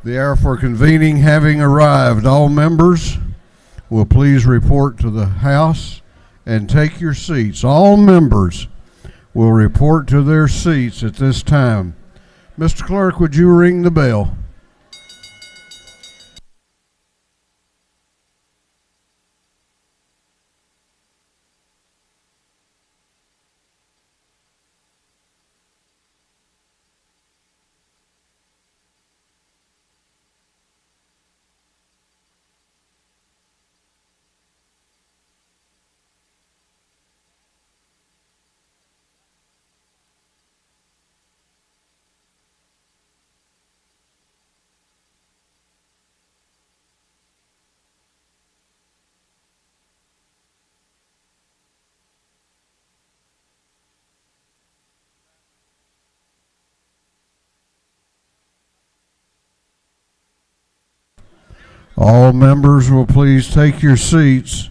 The hour for convening having arrived, all members will please report to the House and take your seats. All members will report to their seats at this time. Mr. Clerk, would you ring the bell? All members will please take your seats.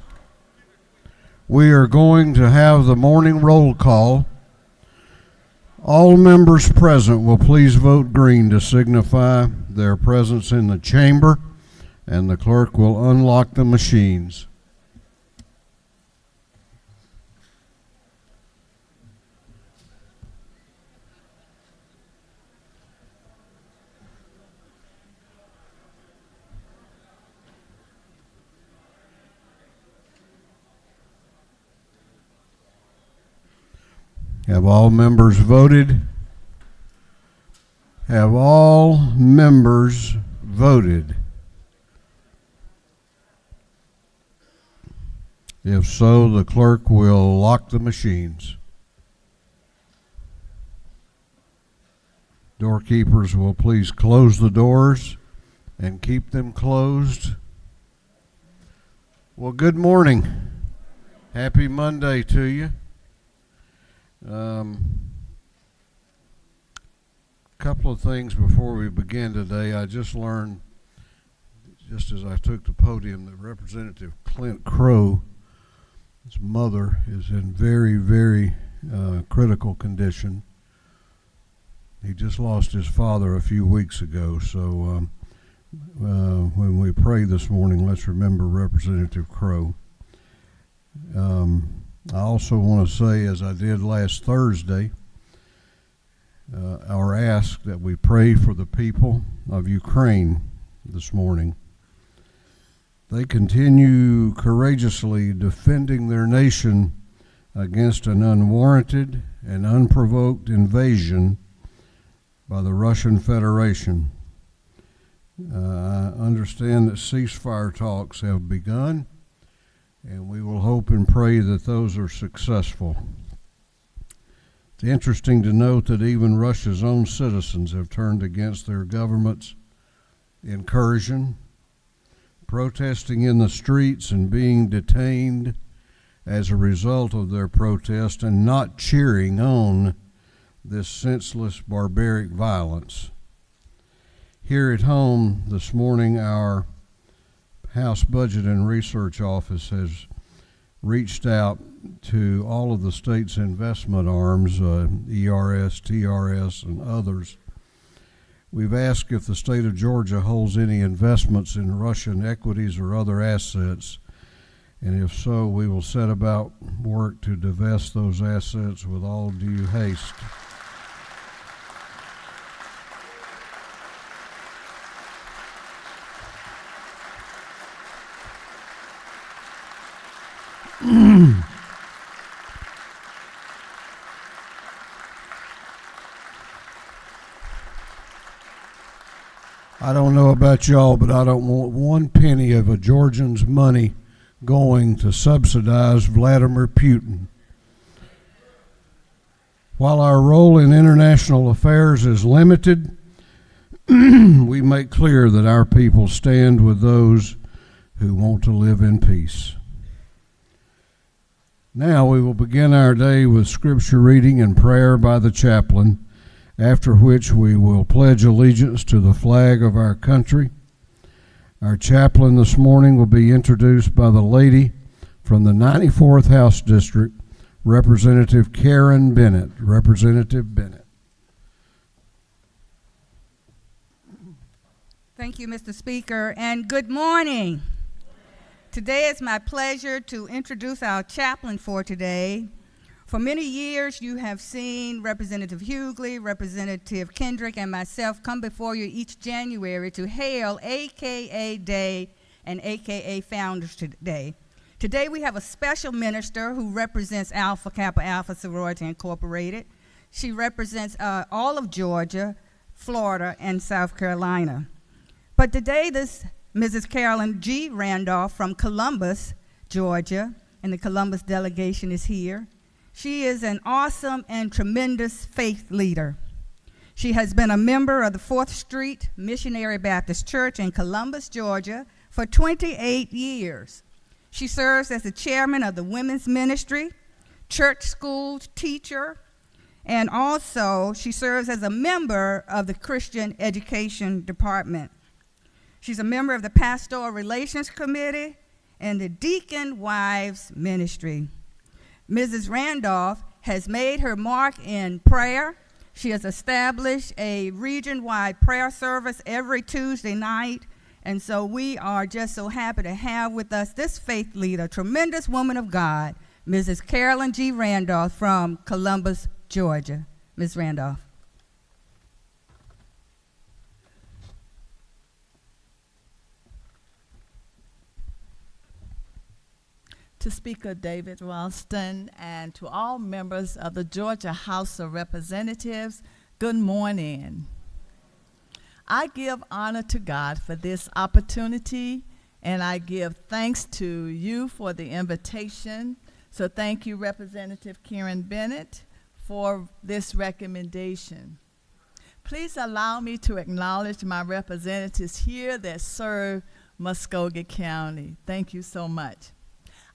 We are going to have the morning roll call. All members present will please vote green to signify their presence in the chamber, and the clerk will unlock the machines. Have all members voted? Have all members voted? If so, the clerk will lock the machines. Doorkeepers will please close the doors and keep them closed. Well, good morning. Happy Monday to you. Couple of things before we begin today. I just learned, just as I took the podium, that Representative Clint Crow, his mother, is in very, very critical condition. He just lost his father a few weeks ago, so when we pray this morning, let's remember Representative Crow. I also want to say, as I did last Thursday, or ask that we pray for the people of Ukraine this morning. They continue courageously defending their nation against an unwarranted and unprovoked invasion by the Russian Federation. I understand that ceasefire talks have begun, and we will hope and pray that those are successful. It's interesting to note that even Russia's own citizens have turned against their government's incursion, protesting in the streets and being detained as a result of their protest and not cheering on this senseless, barbaric violence. Here at home this morning, our House Budget and Research Office has reached out to all of the state's investment arms, ERS, TRS, and others. We've asked if the state of Georgia holds any investments in Russian equities or other assets, and if so, we will set about work to divest those assets with all due haste. I don't know about y'all, but I don't want one penny of a Georgian's money going to subsidize Vladimir Putin. While our role in international affairs is limited, we make clear that our people stand with those who want to live in peace. Now we will begin our day with scripture reading and prayer by the chaplain, after which we will pledge allegiance to the flag of our country. Our chaplain this morning will be introduced by the lady from the 94th House District, Representative Karen Bennett. Representative Bennett. Thank you, Mr. Speaker, and good morning. Today it's my pleasure to introduce our chaplain for today. For many years, you have seen Representative Hughley, Representative Kendrick, and myself come before you each January to hail AKA Day and AKA Founders Day. Today we have a special minister who represents Alpha Kappa Alpha Sorority Incorporated. She represents all of Georgia, Florida, and South Carolina. But today this Mrs. Carolyn G. Randolph from Columbus, Georgia, and the Columbus delegation is here. She is an awesome and tremendous faith leader. She has been a member of the 4th Street Missionary Baptist Church in Columbus, Georgia for 28 years. She serves as the chairman of the women's ministry, church school teacher, and also she serves as a member of the Christian Education Department. She's a member of the Pastoral Relations Committee and the Deacon Wives Ministry. Mrs. Randolph has made her mark in prayer. She has established a region-wide prayer service every Tuesday night, and so we are just so happy to have with us this faith leader, tremendous woman of God, Mrs. Carolyn G. Randolph from Columbus, Georgia. Ms. Randolph. To Speaker David Ralston and to all members of the Georgia House of Representatives, good morning. I give honor to God for this opportunity, and I give thanks to you for the invitation. So thank you, Representative Karen Bennett, for this recommendation. Please allow me to acknowledge my representatives here that serve Muskogee County. Thank you so much.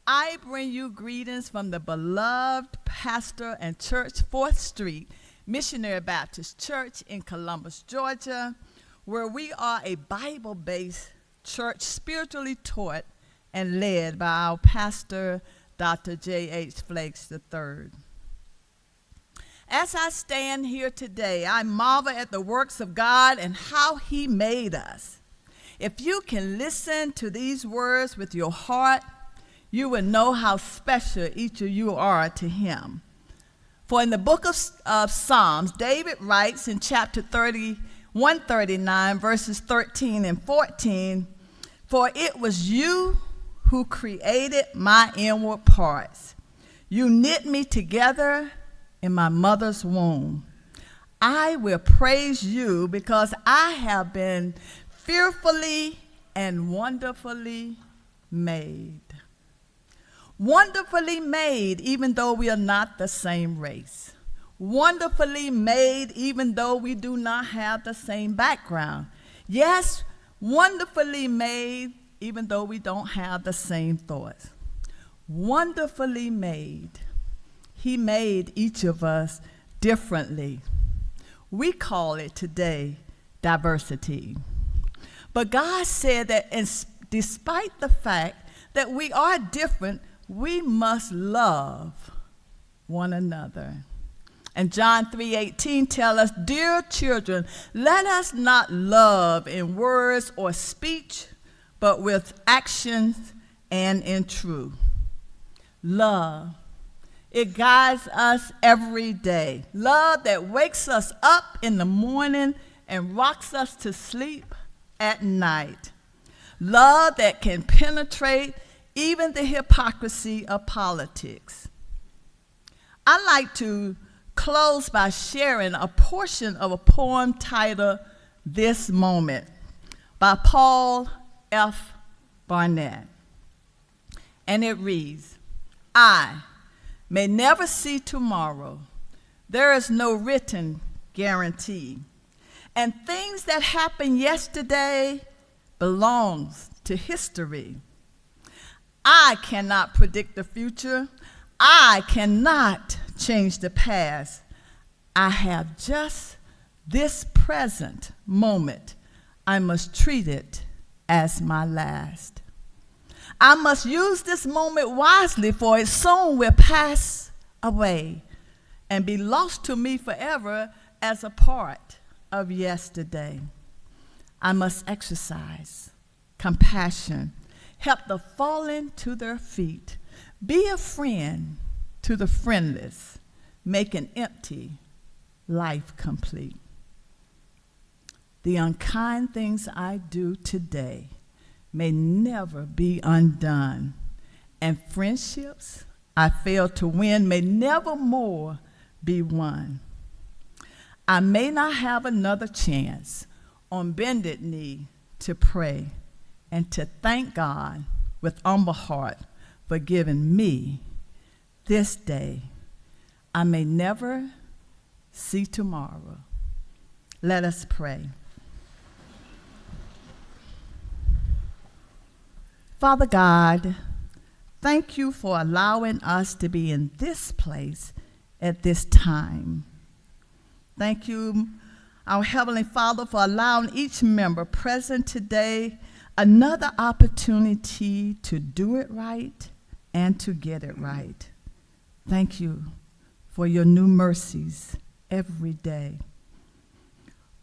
I bring you greetings from the beloved pastor and church 4th Street Missionary Baptist Church in Columbus, Georgia, where we are a Bible-based church spiritually taught and led by our pastor, Dr. J.H. Flakes III. As I stand here today, I marvel at the works of God and how he made us. If you can listen to these words with your heart, you will know how special each of you are to him. For in the book of Psalms, David writes in chapter 139, verses 13 and 14, "For it was you who created my inward parts. You knit me together in my mother's womb. I will praise you because I have been fearfully and wonderfully made." Wonderfully made, even though we are not the same race. Wonderfully made, even though we do not have the same background. Yes, wonderfully made, even though we don't have the same thoughts. Wonderfully made. He made each of us differently. We call it today diversity. But God said that despite the fact that we are different, we must love one another. And John 3:18 tells us, "Dear children, let us not love in words or speech, but with actions and in truth." Love. It guides us every day. Love that wakes us up in the morning and rocks us to sleep at night. Love that can penetrate even the hypocrisy of politics. I like to close by sharing a portion of a poem titled "This Moment" by Paul F. Barnett. And it reads, "I may never see tomorrow. There is no written guarantee. And things that happened yesterday belongs to history. I cannot predict the future. I cannot change the past. I have just this present moment. I must treat it as my last. I must use this moment wisely, for it soon will pass away and be lost to me forever as a part of yesterday. I must exercise compassion, help the fallen to their feet, be a friend to the friendless, make an empty life complete. The unkind things I do today may never be undone, and friendships I fail to win may never more be won. I may not have another chance on bended knee to pray and to thank God with humble heart for giving me this day. I may never see tomorrow. Let us pray. Father God, thank you for allowing us to be in this place at this time. Thank you, our Heavenly Father, for allowing each member present today another opportunity to do it right and to get it right. Thank you for your new mercies every day.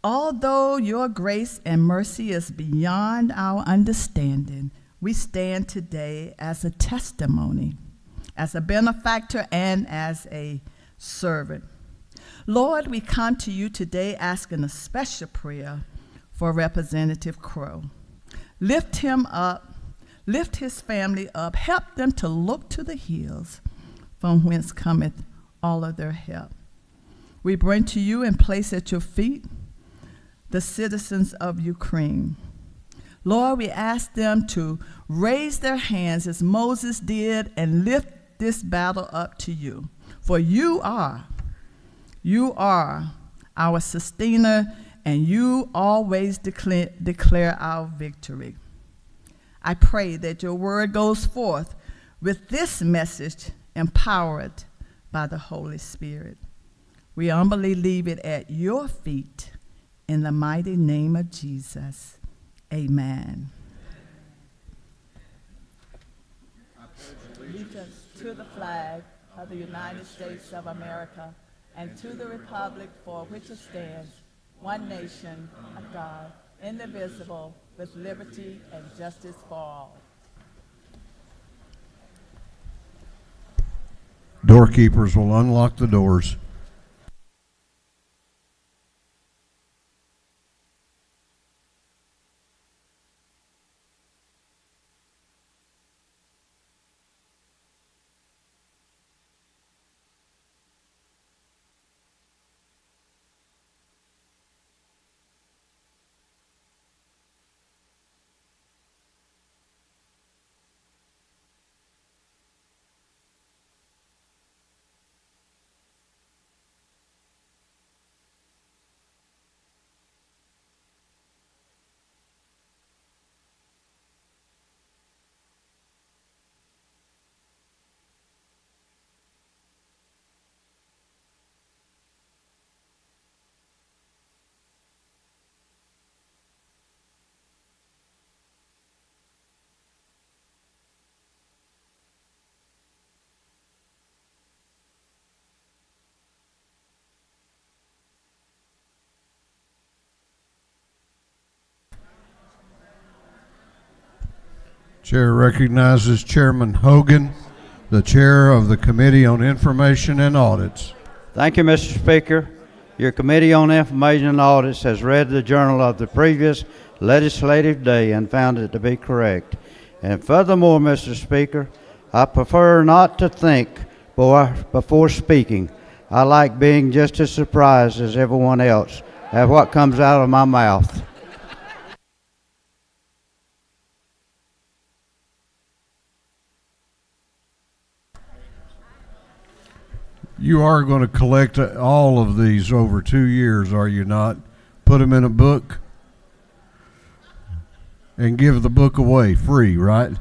Although your grace and mercy is beyond our understanding, we stand today as a testimony, as a benefactor, and as a servant. Lord, we come to you today asking a special prayer for Representative Crow. Lift him up, lift his family up, help them to look to the hills from whence cometh all of their help. We bring to you and place at your feet the citizens of Ukraine. Lord, we ask them to raise their hands as Moses did and lift this battle up to you. For you are our sustainer, and you always declare our victory. I pray that your word goes forth with this message, empowered by the Holy Spirit. We humbly leave it at your feet in the mighty name of Jesus. Amen. Allegiance to the flag of the United States of America and to the republic for which it stands, one nation, under God, indivisible, with liberty and justice for all. Doorkeepers will unlock the doors. Chair recognizes Chairman Hogan, the chair of the Committee on Information and Audits. Thank you, Mr. Speaker. Your Committee on Information and Audits has read the journal of the previous legislative day and found it to be correct. And furthermore, Mr. Speaker, I prefer not to think before speaking. I like being just as surprised as everyone else at what comes out of my mouth. You are going to collect all of these over 2 years, are you not? Put them in a book and give the book away free, right?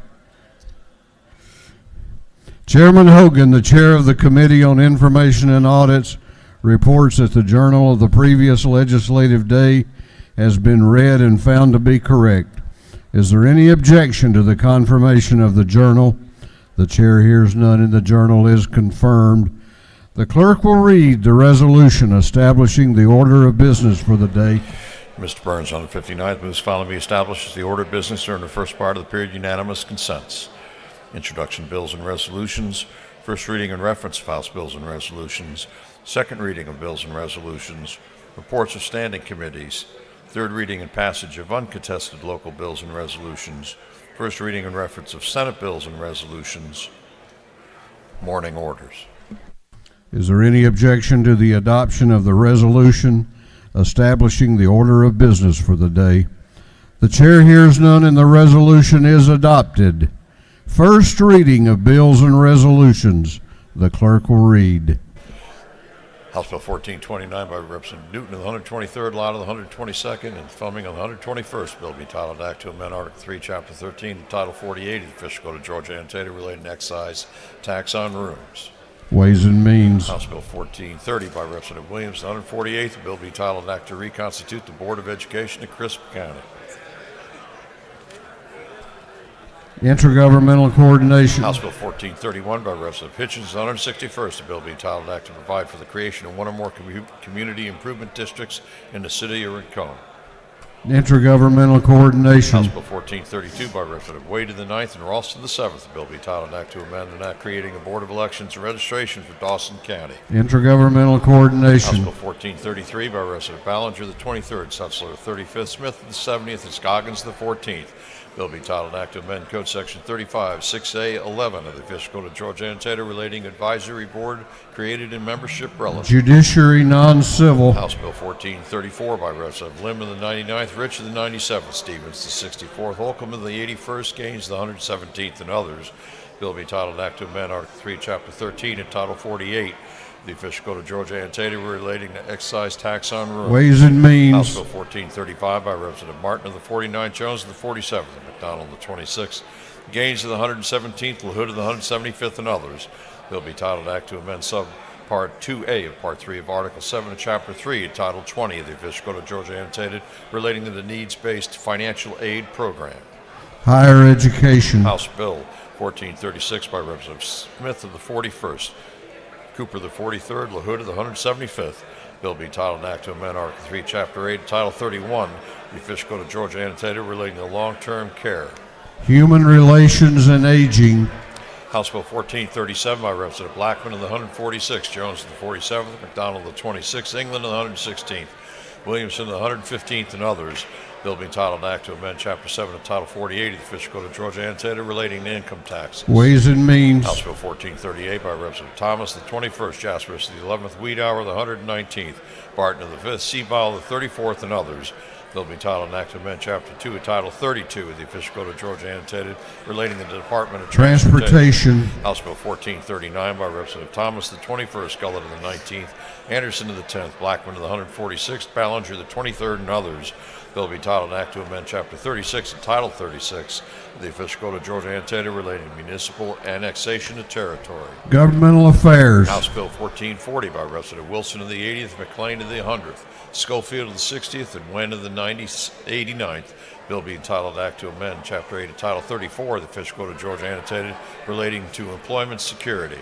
Chairman Hogan, the chair of the Committee on Information and Audits, reports that the journal of the previous legislative day has been read and found to be correct. Is there any objection to the confirmation of the journal? The chair hears none, and the journal is confirmed. The clerk will read the resolution establishing the order of business for the day Mr. Burns, on the 59th, moves following be established as the order of business during the first part of the period. Unanimous consents. Introduction of bills and resolutions. First reading and reference of House bills and resolutions. Second reading of bills and resolutions. Reports of standing committees. Third reading and passage of uncontested local bills and resolutions. First reading and reference of Senate bills and resolutions. Morning orders. Is there any objection to the adoption of the resolution establishing the order of business for the day? The chair hears none, and the resolution is adopted. First reading of bills and resolutions. The clerk will read. House Bill 1429 by Representative Newton of the 123rd, lot of the 122nd, and Fleming of the 121st. Bill be entitled Act to amend Article 3, Chapter 13, Title 48 of the Official Code of Georgia Annotated relating to excise tax on rooms. Ways and Means. House Bill 1430 by Representative Williams, the 148th. The bill be entitled Act to reconstitute the Board of Education of Crisp County. Intergovernmental Coordination. House Bill 1431 by Representative Hitchens, the 161st. The bill be entitled Act to provide for the creation of one or more community improvement districts in the city of Rincon. Intergovernmental Coordination. House Bill 1432 by Representative Wade of the 9th and Ralston the 7th. The bill be entitled Act to amend an act creating a Board of Elections and Registration for Dawson County. Intergovernmental House Coordination. Bill 1433 by Representative Ballinger the 23rd, Sutzler the 35th, Smith the 70th, and Scoggins the 14th. Bill be entitled Act to amend Code Section 35, 6A11 of the Official Code of Georgia Annotated relating advisory board created in membership relative. Judiciary Non-Civil. House Bill 1434 by Representative Lim of the 99th, Rich of the 97th, Stevens the 64th, Holcomb of the 81st, Gaines the 117th, and others. Bill be entitled Act to amend Article 3, Chapter 13, and Title 48 the Official Code of Georgia Annotated relating to excise tax on rooms. Ways and House Means. Bill 1435 by Representative Martin of the 49th, Jones of the 47th, and McDonald of the 26th, Gaines of the 117th, LaHood of the 175th, and others. Bill be titled Act to amend Subpart 2A of Part 3 of Article 7 of Chapter 3 and Title 20 of the Official Code of Georgia Annotated relating to the needs-based financial aid program. Higher Education. House Bill 1436 by Representative Smith of the 41st, Cooper of the 43rd, LaHood of the 175th. Bill be entitled Act to amend Article 3, Chapter 8, Title 31, the Official Code of Georgia Annotated relating to long-term care. Human Relations and Aging. House Bill 1437 by Representative Blackman of the 146th, Jones of the 47th, McDonald of the 26th, England of the 116th, Williamson of the 115th, and others. Bill be entitled Act to amend Chapter 7 of Title 48 of the Official Code of Georgia Annotated relating to income taxes. Ways and Means. House Bill 1438 by Representative Thomas, the 21st, Jaspers, the 11th, Wiedauer, the 119th, Barton of the 5th, Seaball, the 34th, and others. Bill be entitled Act to amend Chapter 2 of Title 32 of the Official Code of Georgia Annotated relating to the Department of Transportation. House Bill 1439 by Representative Thomas, the 21st, Gullett of the 19th, Anderson of the 10th, Blackman of the 146th, Ballinger the 23rd, and others. Bill be titled Act to amend Chapter 36 and Title 36 of the Official Code of Georgia Annotated relating to municipal annexation of territory. Governmental Affairs. House Bill 1440 by Representative Wilson of the 80th, McLean of the 100th, Schofield of the 60th, and Wen of the 89th. Bill be entitled Act to amend Chapter 8 of Title 34 of the Official Code of Georgia Annotated relating to employment security.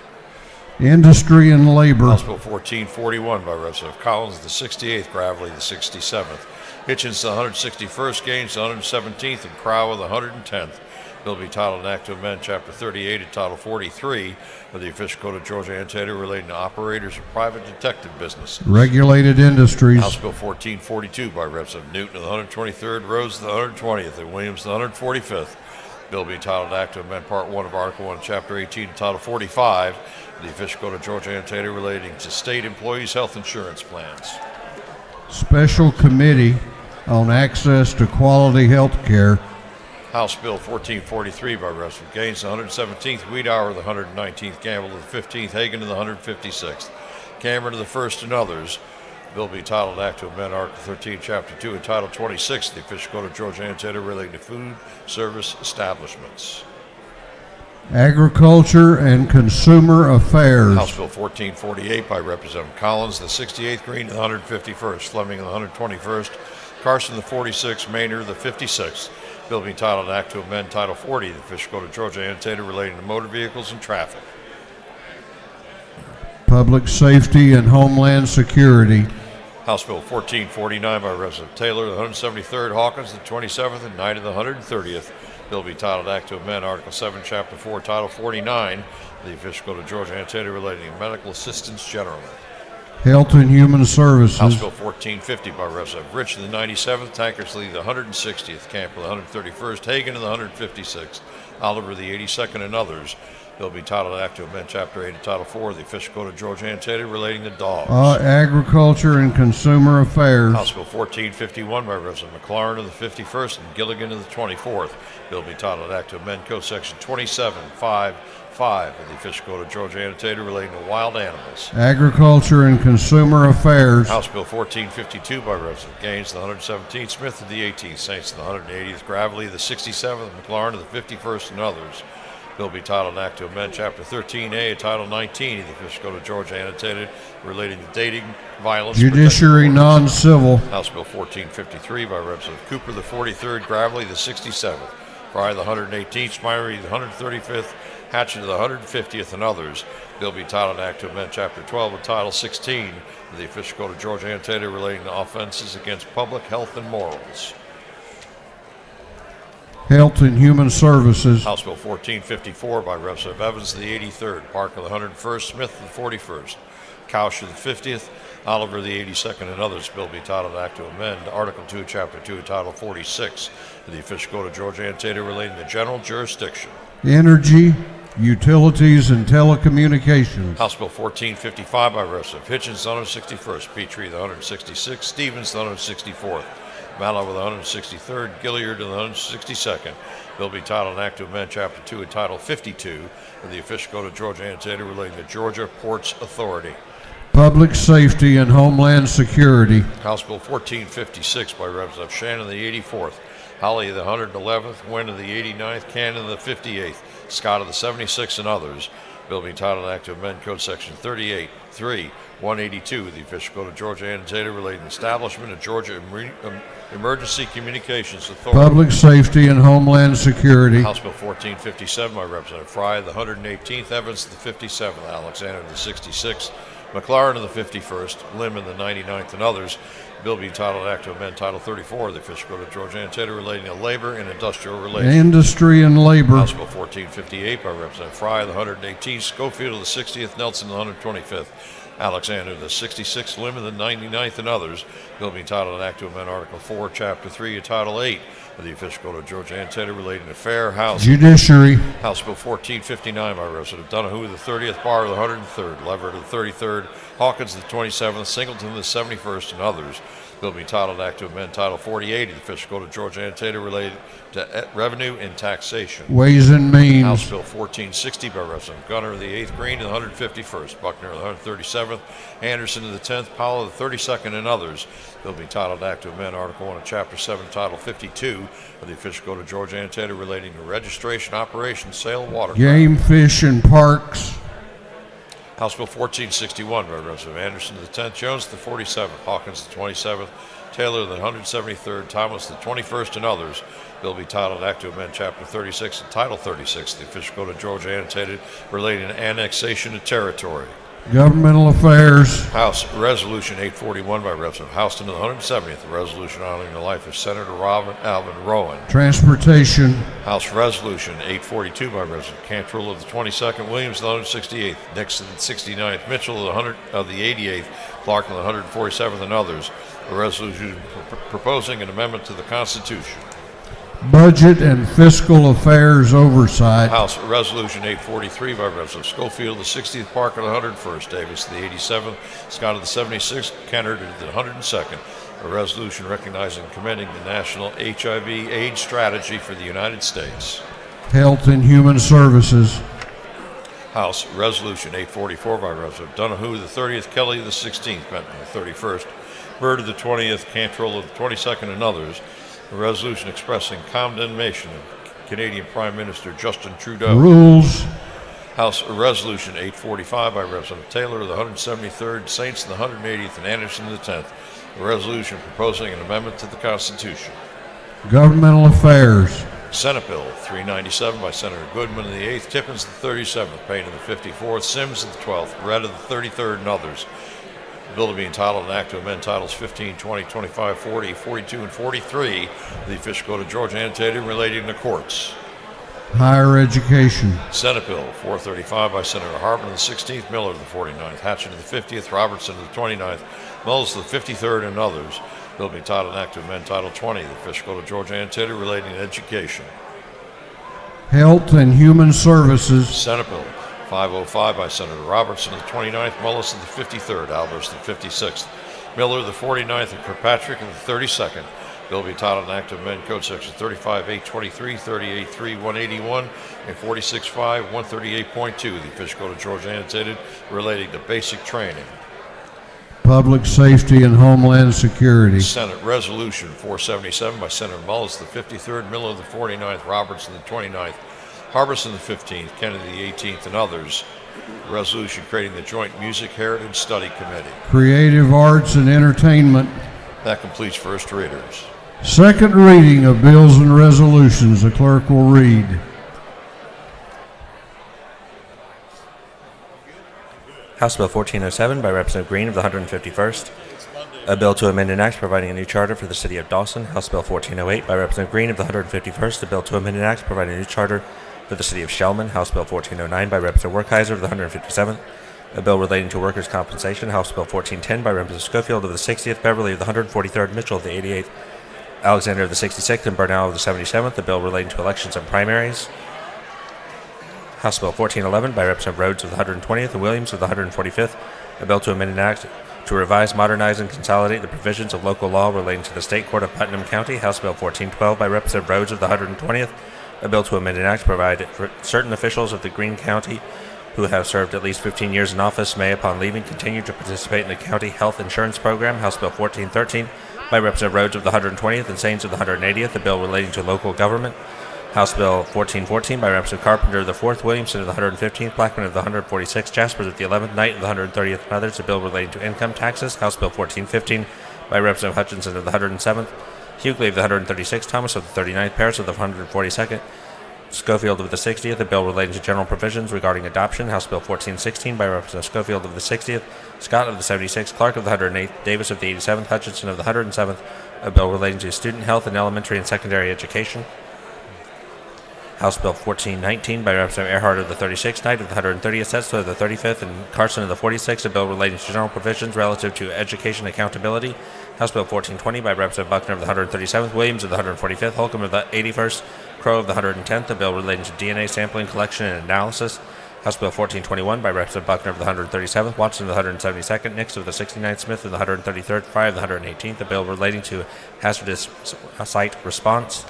Industry and Labor. House Bill 1441 by Representative Collins, the 68th, Gravely, the 67th, Hitchens, the 161st, Gaines, the 117th, and Crow of the 110th. Bill be titled an Act to amend Chapter 38 and Title 43 of the Official Code of Georgia Annotated relating to operators of private detective businesses. Regulated Industries. House Bill 1442 by Representative Newton of the 123rd, Rose of the 120th, and Williams of the 145th. Bill be entitled Act to amend Part 1 of Article 1, Chapter 18, and Title 45 of the Official Code of Georgia Annotated relating to state employees' health insurance plans. Special Committee on Access to Quality Health Care. House Bill 1443 by Representative Gaines, the 117th, Wiedauer, the 119th, Gamble, the 15th, Hagan, the 156th, Cameron, the 1st, and others. Bill be titled Act to amend Article 13, Chapter 2, and Title 26 of the Official Code of Georgia Annotated relating to food service establishments. Agriculture and Consumer Affairs. House Bill 1448 by Representative Collins, the 68th, Green, the 151st, Fleming, the 121st, Carson, the 46th, Maynard, the 56th. Bill be entitled Act to amend Title 40 of the Official Code of Georgia Annotated relating to motor vehicles and traffic. Public Safety and Homeland Security. House Bill 1449 by Representative Taylor, the 173rd, Hawkins, the 27th, and Knight of the 130th. Bill be titled Act to amend Article 7, Chapter 4, Title 49 of the Official Code of Georgia Annotated relating to medical assistance generally. Health and Human Services. House Bill 1450 by Representative Rich, the 97th, Tankersley, the 160th, Camper, the 131st, Hagan, the 156th, Oliver, the 82nd, and others. Bill be titled Act to amend Chapter 8 of Title 4 of the Official Code of Georgia Annotated relating to dogs. Agriculture and Consumer Affairs. House Bill 1451 by Representative McLaurin of the 51st and Gilligan of the 24th. Bill be titled Act to amend Code Section 2755 of the Official Code of Georgia Annotated relating to wild animals. Agriculture and Consumer Affairs. House Bill 1452 by Representative Gaines, the 117th, Smith of the 18th, Saints of the 180th, Gravely the 67th, McLaurin of the 51st, and others. Bill be titled Act to amend Chapter 13A of Title 19 of the Official Code of Georgia Annotated relating to dating, violence, Judiciary Non-Civil. House Bill 1453 by Representative Cooper, the 43rd, Gravely the 67th, Fry the 118th, Smyrie the 135th, Hatchet of the 150th, and others. Bill be titled Act to amend Chapter 12 of Title 16 of the Official Code of Georgia Annotated relating to offenses against public health and morals. Health and Human Services. House Bill 1454 by Representative Evans, the 83rd, Parker, the 101st, Smith, the 41st, Couch, the 50th, Oliver, the 82nd, and others. Bill be titled Act to amend Article 2, Chapter 2, Title 46 of the Official Code of Georgia Annotated relating to general jurisdiction. Energy, Utilities, and Telecommunications. House Bill 1455 by Representative Hitchens, the 161st, Petrie, the 166th, Stevens, the 164th, Mallow with the 163rd, Gilliard to the 162nd. Bill be titled Act to amend Chapter 2 and Title 52 of the Official Code of Georgia Annotated relating to Georgia Ports Authority. Public Safety and Homeland Security. House Bill 1456 by Representative Shannon, the 84th, Holly, the 111th, Wynn of the 89th, Cannon, the 58th, Scott of the 76th, and others. Bill be titled Act to amend Code Section 38.3.182 of the Official Code of Georgia Annotated relating to establishment of Georgia Emergency Communications Authority. Public Safety and Homeland Security. House Bill 1457 by Representative Fry, the 118th, Evans, the 57th, Alexander, the 66th, McLaurin of the 51st, Lim of the 99th, and others. Bill be titled Act to amend Title 34 of the Official Code of Georgia Annotated relating to labor and industrial relations. Industry and Labor. House Bill 1458 by Representative Fry, the 118th, Schofield of the 60th, Nelson the 125th, Alexander the 66th, Lim of the 99th, and others. Bill be titled Act to amend Article 4, Chapter 3 of Title 8 of the Official Code of Georgia Annotated relating to fair housing. Judiciary. House Bill 1459 by Representative Donahue, the 30th, Barr, the 103rd, Leverett, the 33rd, Hawkins, the 27th, Singleton, the 71st, and others. Bill be titled Act to amend Title 48 of the Official Code of Georgia Annotated related to revenue and taxation. Ways and Means. House Bill 1460 by Representative Gunner of the 8th, Green of the 151st, Buckner of the 137th, Anderson of the 10th, Powell of the 32nd, and others. Bill be titled Act to amend Article 1 of Chapter 7, Title 52 of the Official Code of Georgia Annotated relating to registration, operation, sale of watercraft. Game, Fish, and Parks. House Bill 1461 by Representative Anderson of the 10th, Jones the 47th, Hawkins the 27th, Taylor the 173rd, Thomas the 21st, and others. Bill be titled Act to amend Chapter 36 and Title 36 of the Official Code of Georgia Annotated relating to annexation of territory. Governmental Affairs. House Resolution 841 by Representative Houston of the 170th, a resolution honoring the life of Senator Alvin Rowan. Transportation. House Resolution 842 by Representative Cantrell of the 22nd, Williams of the 168th, Nixon of the 69th, Mitchell of the 88th, Clark of the 147th, and others. A resolution proposing an amendment to the Constitution. Budget and Fiscal Affairs Oversight. House Resolution 843 by Representative Schofield, the 60th, Parker, the 101st, Davis, the 87th, Scott of the 76th, Kennard of the 102nd. A resolution recognizing and commending the National HIV/AIDS Strategy for the United States. Health and Human Services. House Resolution 844 by Representative Donahue, the 30th, Kelly, the 16th, Benton, the 31st, Byrd of the 20th, Cantrell of the 22nd, and others. A resolution expressing condemnation of Canadian Prime Minister Justin Trudeau. Rules. House Resolution 845 by Representative Taylor of the 173rd, Saints of the 180th, and Anderson of the 10th. A resolution proposing an amendment to the Constitution. Governmental Affairs. Senate Bill 397 by Senator Goodman of the 8th, Tippins of the 37th, Payne of the 54th, Sims of the 12th, Red of the 33rd, and others. The bill to be entitled, an act to amend titles 15, 20, 25, 40, 42, and 43 of the official code of Georgia annotated relating to courts. Higher education. Senate Bill 435 by Senator Hartman, the 16th, Miller, the 49th, Hatcher to the 50th, Robertson to the 29th, Mills to the 53rd, and others. Bill to be entitled, an act to amend Title 20 of the official code of Georgia annotated relating to education. Health and Human Services. Senate Bill 505 by Senator Robertson, the 29th, Mullis, the 53rd, Albers, the 56th, Miller, the 49th, and Kirkpatrick, the 32nd. Bill be entitled, an act to amend Code Sections 35.823, 38.3, 181, and 46.5, 138.2 of the official code of Georgia annotated relating to basic training. Public Safety and Homeland Security. Senate Resolution 477 by Senator Mullis, the 53rd, Miller, the 49th, Robertson, the 29th, Harbison, the 15th, Kennedy, the 18th, and others. Resolution creating the Joint Music Heritage Study Committee. Creative Arts and Entertainment. That completes first readers. Second reading of bills and resolutions. The clerk will read. House Bill 1407 by Representative Green of the 151st. A bill to amend an act providing a new charter for the city of Dawson. House Bill 1408 by Representative Green of the 151st. A bill to amend an act providing a new charter for the city of Shellman. House Bill 1409 by Representative Werkheiser of the 157th. A bill relating to workers' compensation. House Bill 1410 by Representative Schofield of the 60th, Beverly of the 143rd, Mitchell of the 88th, Alexander of the 66th, and Burnell of the 77th. A bill relating to elections and primaries. House Bill 1411 by Representative Rhodes of the 120th and Williams of the 145th. A bill to amend an act to revise, modernize, and consolidate the provisions of local law relating to the State Court of Putnam County. House Bill 1412 by Representative Rhodes of the 120th. A bill to amend an act to provide for certain officials of the Greene County who have served at least 15 years in office may, upon leaving, continue to participate in the county health insurance program. House Bill 1413 by Representative Rhodes of the 120th and Saines of the 180th. A bill relating to local government. House Bill 1414 by Representative Carpenter of the 4th, Williamson of the 115th, Blackman of the 146th, Jaspers of the 11th, Knight of the 130th, and others. A bill relating to income taxes. House Bill 1415 by Representative Hutchinson of the 107th, Hughley of the 136th, Thomas of the 39th, Paris of the 142nd, Schofield of the 60th. A bill relating to general provisions regarding adoption. House Bill 1416 by Representative Schofield of the 60th, Scott of the 76th, Clark of the 108th, Davis of the 87th, Hutchinson of the 107th. A bill relating to student health in elementary and secondary education. House Bill 1419 by Representative Earhart of the 36th, Knight of the 130th, Setzler of the 35th, and Carson of the 46th. A bill relating to general provisions relative to education accountability. House Bill 1420 by Representative Buckner of the 137th, Williams of the 145th, Holcomb of the 81st, Crow of the 110th. A bill relating to DNA sampling, collection, and analysis. House Bill 1421 by Representative Buckner of the 137th, Watson of the 172nd, Nix of the 69th, Smith of the 133rd, Fry of the 118th. A bill relating to hazardous site response.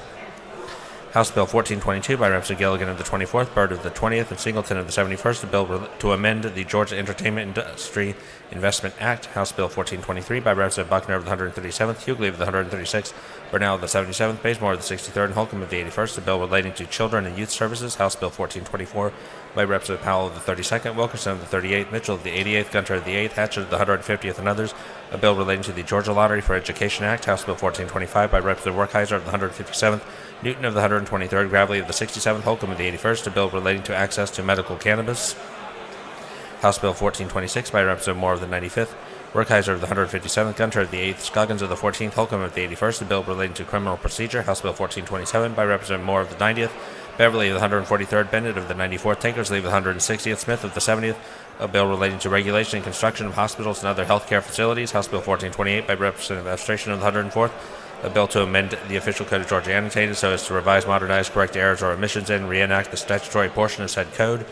House Bill 1422 by Representative Gilligan of the 24th, Byrd of the 20th, and Singleton of the 71st. A bill to amend the Georgia Entertainment Industry Investment Act. House Bill 1423 by Representative Buckner of the 137th, Hughley of the 136th, Burnell of the 77th, Bazemore of the 63rd, and Holcomb of the 81st. A bill relating to children and youth services. House Bill 1424 by Representative Powell of the 32nd, Wilkerson of the 38th, Mitchell of the 88th, Gunter of the 8th, Hatcher of the 150th, and others. A bill relating to the Georgia Lottery for Education Act. House Bill 1425 by Representative Werkheiser of the 157th, Newton of the 123rd, Gravely of the 67th, Holcomb of the 81st. A bill relating to access to medical cannabis. House Bill 1426 by Representative Moore of the 95th, Werkheiser of the 157th, Gunter of the 8th, Scoggins of the 14th, Holcomb of the 81st. A bill relating to criminal procedure. House Bill 1427 by Representative Moore of the 90th, Beverly of the 143rd, Bennett of the 94th, Tankersley of the 160th, Smith of the 70th. A bill relating to regulation and construction of hospitals and other health care facilities. House Bill 1428 by Representative Astration of the 104th. A bill to amend the official code of Georgia annotated so as to revise, modernize, correct errors or omissions in, and reenact the statutory portion of said code.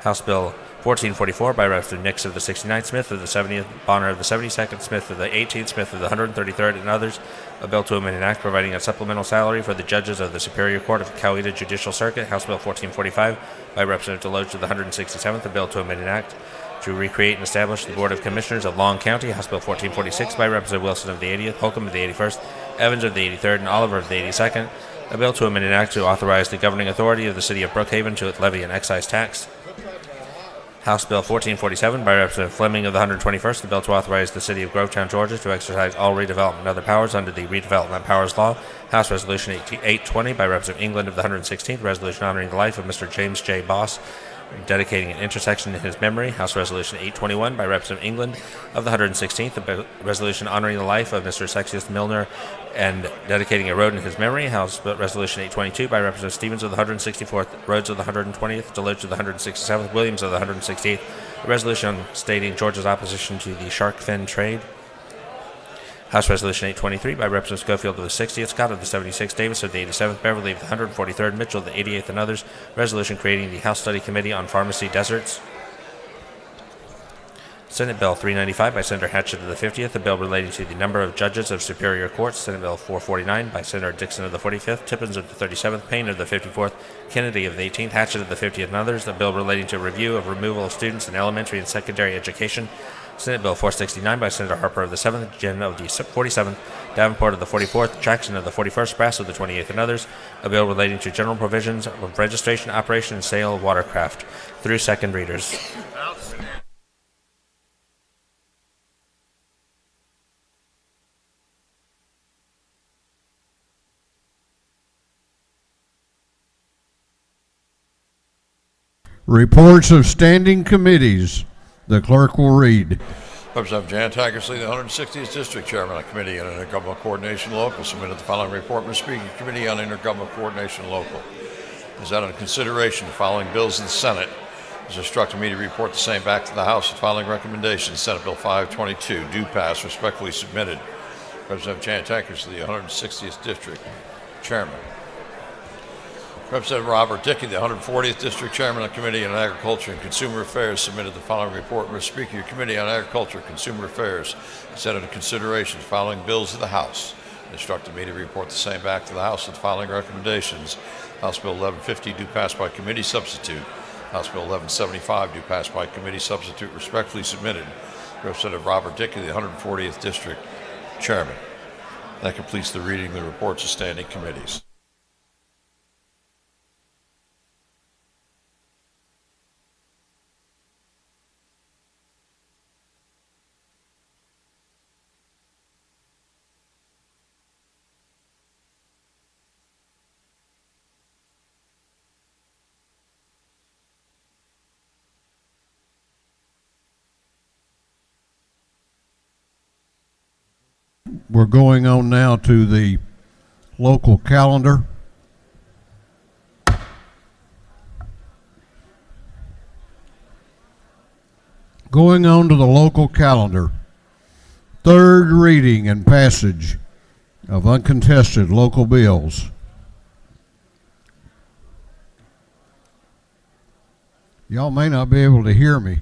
House Bill 1444 by Representative Nix of the 69th, Smith of the 70th, Bonner of the 72nd, Smith of the 18th, Smith of the 133rd, and others. A bill to amend an act providing a supplemental salary for the judges of the Superior Court of Coweta Judicial Circuit. House Bill 1445 by Representative Deloach of the 167th. A bill to amend an act to recreate and establish the Board of Commissioners of Long County. House Bill 1446 by Representative Wilson of the 80th, Holcomb of the 81st, Evans of the 83rd, and Oliver of the 82nd. A bill to amend an act to authorize the governing authority of the city of Brookhaven to levy an excise tax. House Bill 1447 by Representative Fleming of the 121st. A bill to authorize the city of Grovetown, Georgia to exercise all redevelopment and other powers under the Redevelopment Powers Law. House Resolution 820 by Representative England of the 116th. Resolution honoring the life of Mr. James J. Boss dedicating an intersection in his memory, House Resolution 821 by Representative England of the 116th, a resolution honoring the life of Mr. Sexius Milner and dedicating a road in his memory, House Resolution 822 by Representative Stevens of the 164th, Rhodes of the 120th, Deloach of the 167th, Williams of the 168th, a resolution stating Georgia's opposition to the shark fin trade, House Resolution 823 by Representative Schofield of the 60th, Scott of the 76th, Davis of the 87th, Beverly of the 143rd, Mitchell of the 88th, and others. Resolution creating the House Study Committee on Pharmacy Deserts. Senate Bill 395 by Senator Hatchett of the 50th, a bill relating to the number of judges of Superior Courts. Senate Bill 449 by Senator Dixon of the 45th, Tippins of the 37th, Payne of the 54th, Kennedy of the 18th, Hatchett of the 50th, and others. A bill relating to review of removal of students in elementary and secondary education. Senate Bill 469 by Senator Harper of the 7th, Jen of the 47th, Davenport of the 44th, Jackson of the 41st, Brass of the 28th, and others. A bill relating to general provisions of registration, operation, and sale of watercraft through second readers. Reports of standing committees. The clerk will read. Representative Jan Tackersley, the 160th District Chairman of the Committee on Intergovernmental Coordination Local, submitted the following report. Mr. Speaker, Committee on Intergovernmental Coordination Local is that under consideration the following bills in the Senate. Is instructed me to report the same back to the House with the following recommendations. Senate Bill 522, do pass, respectfully submitted. Representative Jan Tackersley, the 160th District Chairman. Representative Robert Dickey, the 140th District Chairman of the Committee on Agriculture and Consumer Affairs, submitted the following report. Mr. Speaker, your Committee on Agriculture and Consumer Affairs set into consideration the following bills of the House. Instructed me to report the same back to the House with the following recommendations. House Bill 1150, do pass by committee substitute. House Bill 1175, do pass by committee substitute, respectfully submitted. Representative Robert Dickey, the 140th District Chairman. That completes the reading of the reports of standing committees. We're going on now to the local calendar. Going on to the local calendar. Third reading and passage of uncontested local bills. Y'all may not be able to hear me.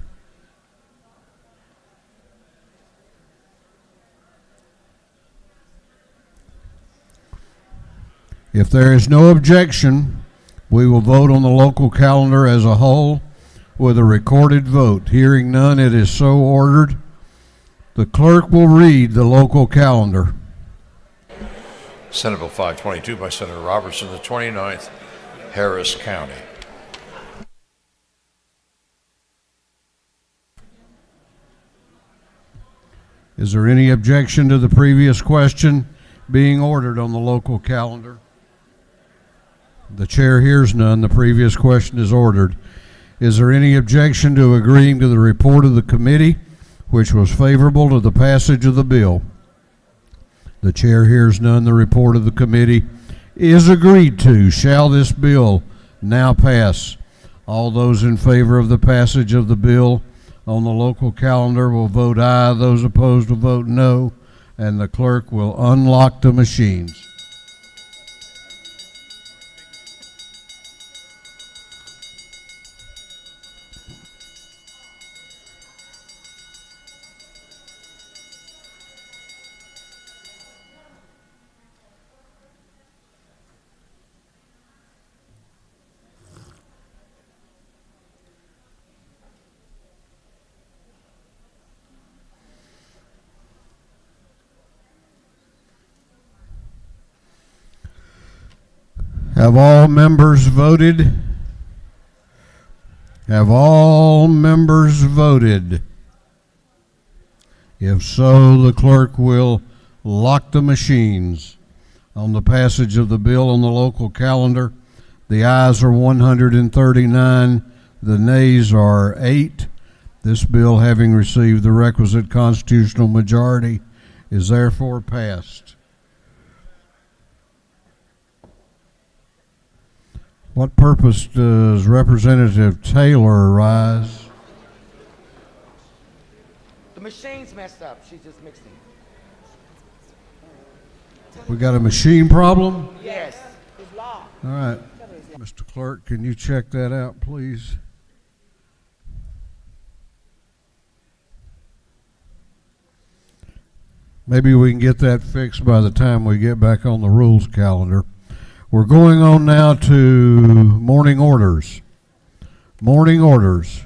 If there is no objection, we will vote on the local calendar as a whole with a recorded vote. Hearing none, it is so ordered. The clerk will read the local calendar. Senate Bill 522 by Senator Robertson, the 29th, Harris County. Is there any objection to the previous question being ordered on the local calendar? The chair hears none. The previous question is ordered. Is there any objection to agreeing to the report of the committee, which was favorable to the passage of the bill? The chair hears none. The report of the committee is agreed to. Shall this bill now pass? All those in favor of the passage of the bill on the local calendar will vote aye. Those opposed will vote no, and the clerk will unlock the machines. Have all members voted? Have all members voted? If so, the clerk will lock the machines. On the passage of the bill on the local calendar, the ayes are 139, The nays are 8. This bill, having received the requisite constitutional majority, is therefore passed. What purpose does Representative Taylor arise? The machine's messed up. She's just mixing. We got a machine problem? Yes. All right. Mr. Clerk, can you check that out, please? Maybe we can get that fixed by the time we get back on the rules calendar. We're going on now to morning orders. Morning orders.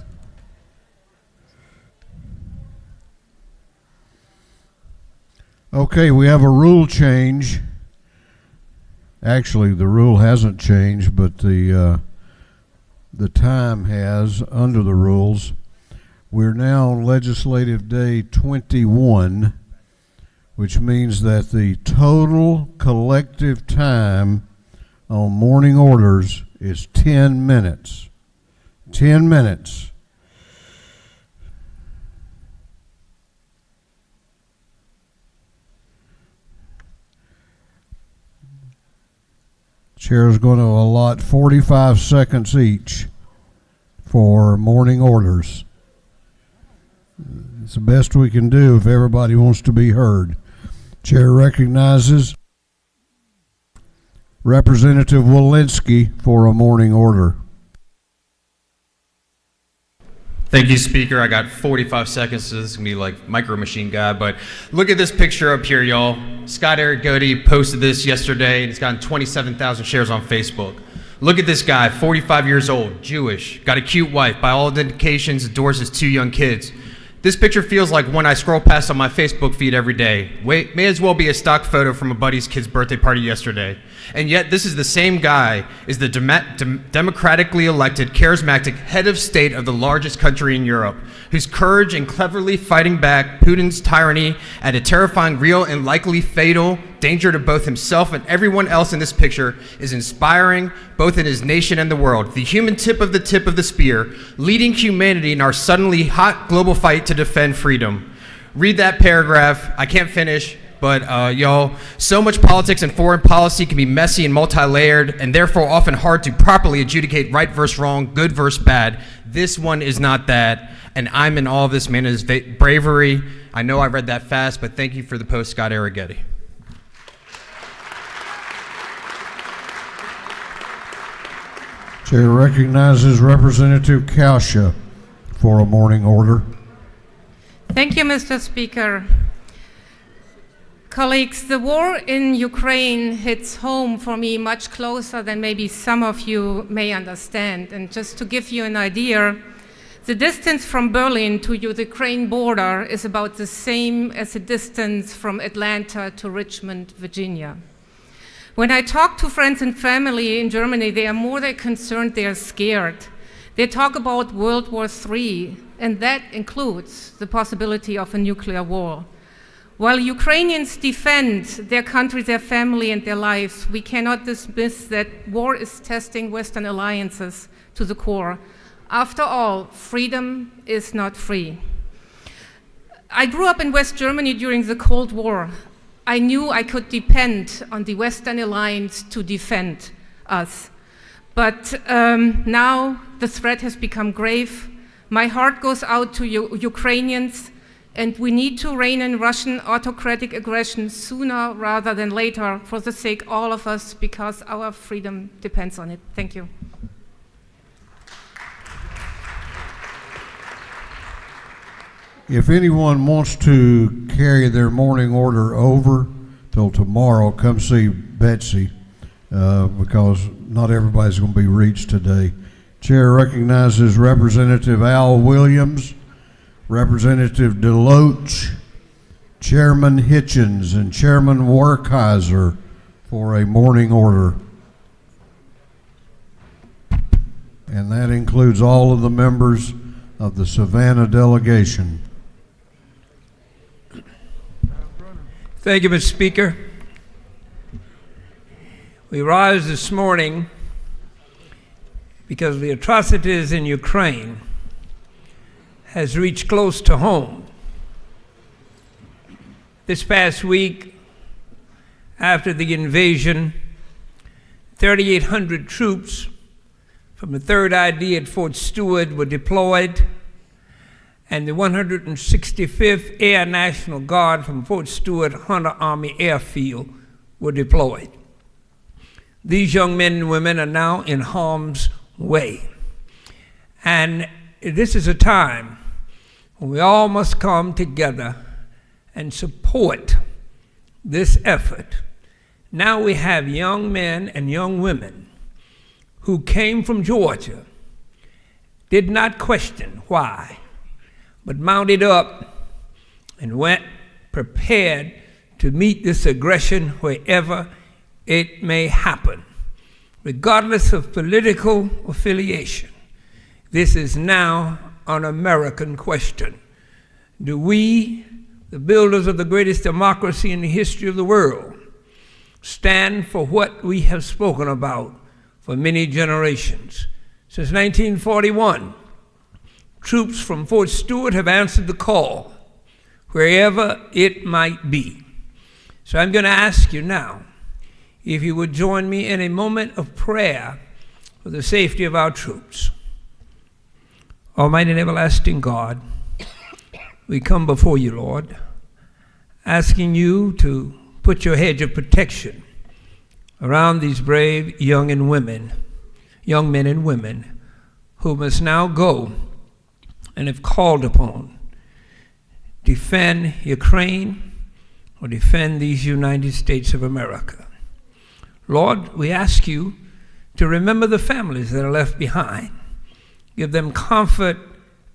Okay, we have a rule change. Actually, the rule hasn't changed, but the time has under the rules. We're now on Legislative Day 21, which means that the total collective time on morning orders is 10 minutes. 10 minutes. Chair is going to allot 45 seconds each for morning orders. It's the best we can do if everybody wants to be heard. Chair recognizes Representative Walensky for a morning order. Thank you, Speaker. I got 45 seconds, so this is going to be like Micro Machine Guy, but look at this picture up here, y'all. Scott Arrigotti posted this yesterday, and it's gotten 27,000 shares on Facebook. Look at this guy, 45 years old, Jewish, got a cute wife, by all indications adores his 2 young kids. This picture feels like one I scroll past on my Facebook feed every day. May as well be a stock photo from a buddy's kid's birthday party yesterday. And yet this is the same guy, is the democratically elected, charismatic head of state of the largest country in Europe, whose courage in cleverly fighting back Putin's tyranny at a terrifying, real, and likely fatal danger to both himself and everyone else in this picture is inspiring, both in his nation and the world. The human tip of the spear, leading humanity in our suddenly hot global fight to defend freedom. Read that paragraph. I can't finish, but y'all, so much politics and foreign policy can be messy and multi-layered, and therefore often hard to properly adjudicate right versus wrong, good versus bad. This one is not that, and I'm in awe of this man's bravery. I know I read that fast, but thank you for the post, Scott Arrigotti. Chair recognizes Representative Kausha for a morning order. Thank you, Mr. Speaker. Colleagues, the war in Ukraine hits home for me much closer than maybe some of you may understand. And just to give you an idea, the distance from Berlin to the Ukraine border is about the same as the distance from Atlanta to Richmond, Virginia. When I talk to friends and family in Germany, they are more than concerned, they are scared. They talk about World War III, and that includes the possibility of a nuclear war. While Ukrainians defend their country, their family, and their lives, we cannot dismiss that war is testing Western alliances to the core. After all, freedom is not free. I grew up in West Germany during the Cold War. I knew I could depend on the Western alliance to defend us. But now the threat has become grave. My heart goes out to Ukrainians, and we need to rein in Russian autocratic aggression sooner rather than later for the sake of all of us, because our freedom depends on it. Thank you. If anyone wants to carry their morning order over till tomorrow, come see Betsy, because not everybody's going to be reached today. Chair recognizes Representative Al Williams, Representative DeLoach, Chairman Hitchens, and Chairman Werkheiser for a morning order. And that includes all of the members of the Savannah delegation. Thank you, Mr. Speaker. We rise this morning because the atrocities in Ukraine has reached close to home. This past week, after the invasion, 3,800 troops from the 3rd ID at Fort Stewart were deployed, and the 165th Air National Guard from Fort Stewart Hunter Army Airfield were deployed. These young men and women are now in harm's way. And this is a time when we all must come together and support this effort. Now we have young men and young women who came from Georgia, did not question why, but mounted up and went prepared to meet this aggression wherever it may happen. Regardless of political affiliation, this is now an American question. Do we, the builders of the greatest democracy in the history of the world, stand for what we have spoken about for many generations? Since 1941, troops from Fort Stewart have answered the call, wherever it might be. So I'm going to ask you now, if you would join me in a moment of prayer for the safety of our troops. Almighty and everlasting God, we come before you, Lord, asking you to put your hedge of protection around these brave young men and women who must now go and have called upon defend Ukraine or defend these United States of America. Lord, we ask you to remember the families that are left behind. Give them comfort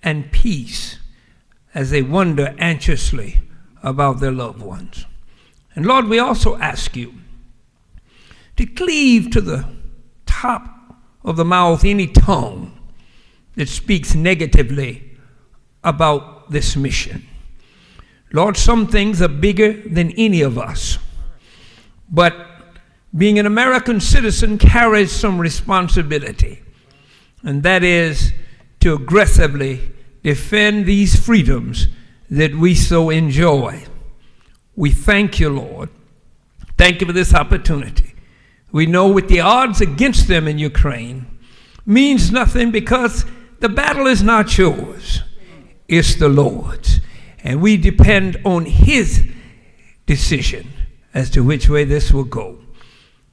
and peace as they wonder anxiously about their loved ones. And Lord, we also ask you to cleave to the top of the mouth any tongue that speaks negatively about this mission. Lord, some things are bigger than any of us, but being an American citizen carries some responsibility, and that is to aggressively defend these freedoms that we so enjoy. We thank you, Lord. Thank you for this opportunity. We know with the odds against them in Ukraine means nothing, because the battle is not yours, it's the Lord's. And we depend on his decision as to which way this will go.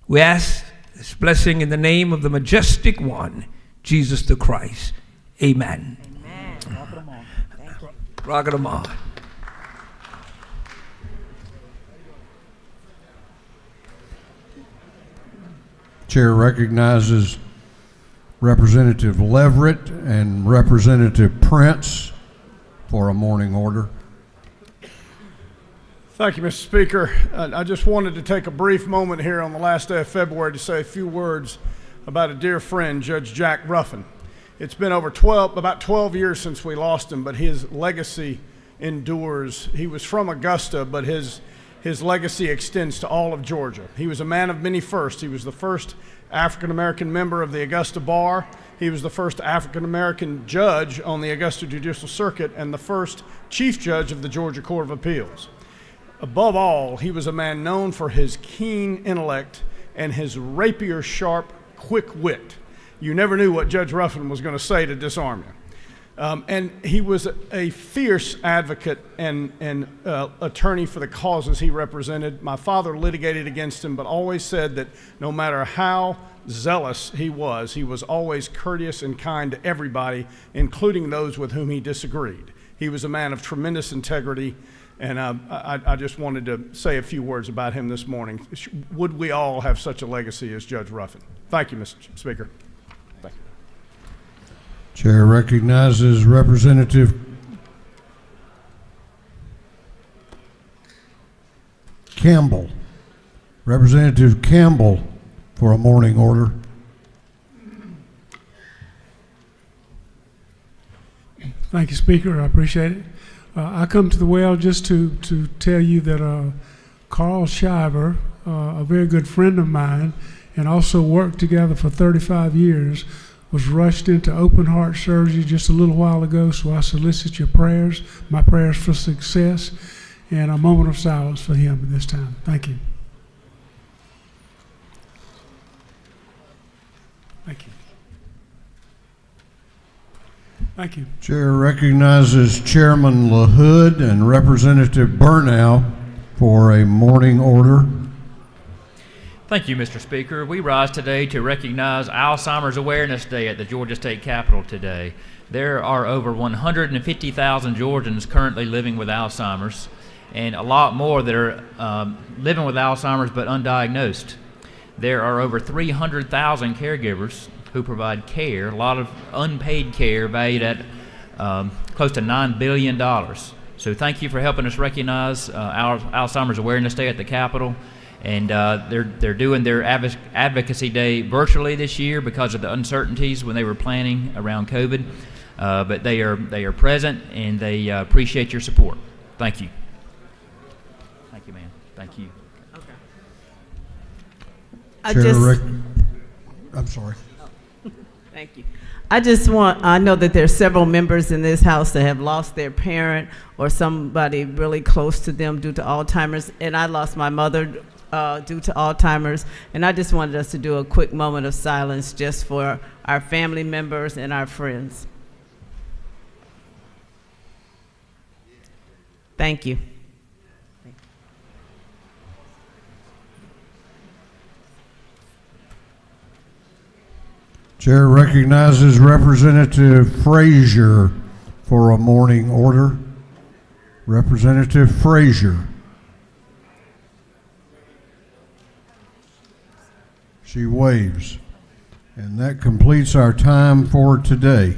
We ask this blessing in the name of the majestic one, Jesus the Christ. Amen. Amen. Rocket 'em on. Chair recognizes Representative Leverett and Representative Prince for a morning order. Thank you, Mr. Speaker. I just wanted to take a brief moment here on the last day of February to say a few words about a dear friend, Judge Jack Ruffin. It's been about 12 years since we lost him, but his legacy endures. He was from Augusta, but his legacy extends to all of Georgia. He was a man of many firsts. He was the first African-American member of the Augusta Bar. He was the first African-American judge on the Augusta Judicial Circuit and the first chief judge of the Georgia Court of Appeals. Above all, he was a man known for his keen intellect and his rapier-sharp, quick wit. You never knew what Judge Ruffin was going to say to disarm you. And he was a fierce advocate and attorney for the causes he represented. My father litigated against him, but always said that no matter how zealous he was always courteous and kind to everybody, including those with whom he disagreed. He was a man of tremendous integrity, and I just wanted to say a few words about him this morning. Would we all have such a legacy as Judge Ruffin? Thank you, Mr. Speaker. Thank you. Chair recognizes Representative Campbell. Representative Campbell for a morning order. Thank you, Speaker. I appreciate it. I come to the well just to tell you that Carl Shiver, a very good friend of mine, and also worked together for 35 years, was rushed into open heart surgery just a little while ago, so I solicit your prayers, my prayers for success, and a moment of silence for him at this time. Thank you. Thank you. Thank you. Chair recognizes Chairman LaHood and Representative Burnow for a morning order. Thank you, Mr. Speaker. We rise today to recognize Alzheimer's Awareness Day at the Georgia State Capitol today. There are over 150,000 Georgians currently living with Alzheimer's, and a lot more that are living with Alzheimer's but undiagnosed. There are over 300,000 caregivers who provide care, a lot of unpaid care valued at close to $9 billion. So thank you for helping us recognize our Alzheimer's Awareness Day at the Capitol. And they're doing their advocacy day virtually this year because of the uncertainties when they were planning around COVID. But they are present, and they appreciate your support. Thank you. Thank you, ma'am. Thank you. Okay. I'm sorry. Thank you. I know that there's several members in this house that have lost their parent or somebody really close to them due to Alzheimer's, and I lost my mother due to Alzheimer's, and I just wanted us to do a quick moment of silence just for our family members and our friends. Thank you. Chair recognizes Representative Frazier for a morning order. Representative Frazier. She waves. And that completes our time for today.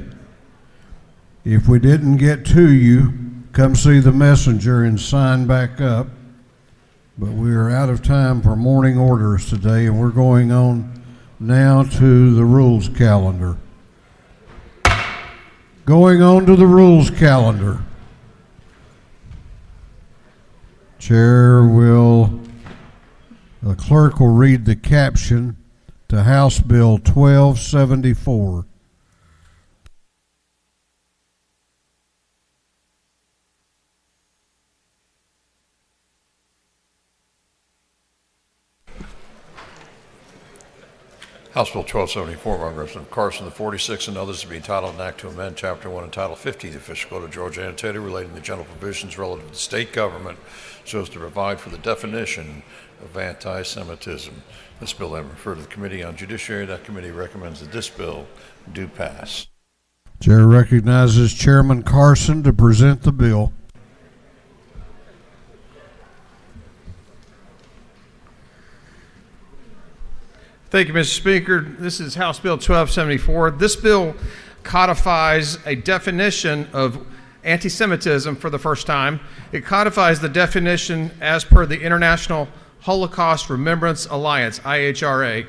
If we didn't get to you, come see the messenger and sign back up. But we are out of time for morning orders today, and we're going on now to the rules calendar. Going on to the rules calendar. The clerk will read the caption to House Bill 1274. House Bill 1274 by Representative Carson, the 46th, and others to be entitled an act to amend Chapter 1 and Title 50 of the Official Code of Georgia annotated relating to general provisions relative to state government so as to provide for the definition of anti-Semitism. This bill then referred to the Committee on Judiciary. That committee recommends that this bill do pass. Chair recognizes Chairman Carson to present the bill. Thank you, Mr. Speaker. This is House Bill 1274. This bill codifies a definition of anti-Semitism for the first time. It codifies the definition as per the International Holocaust Remembrance Alliance, IHRA,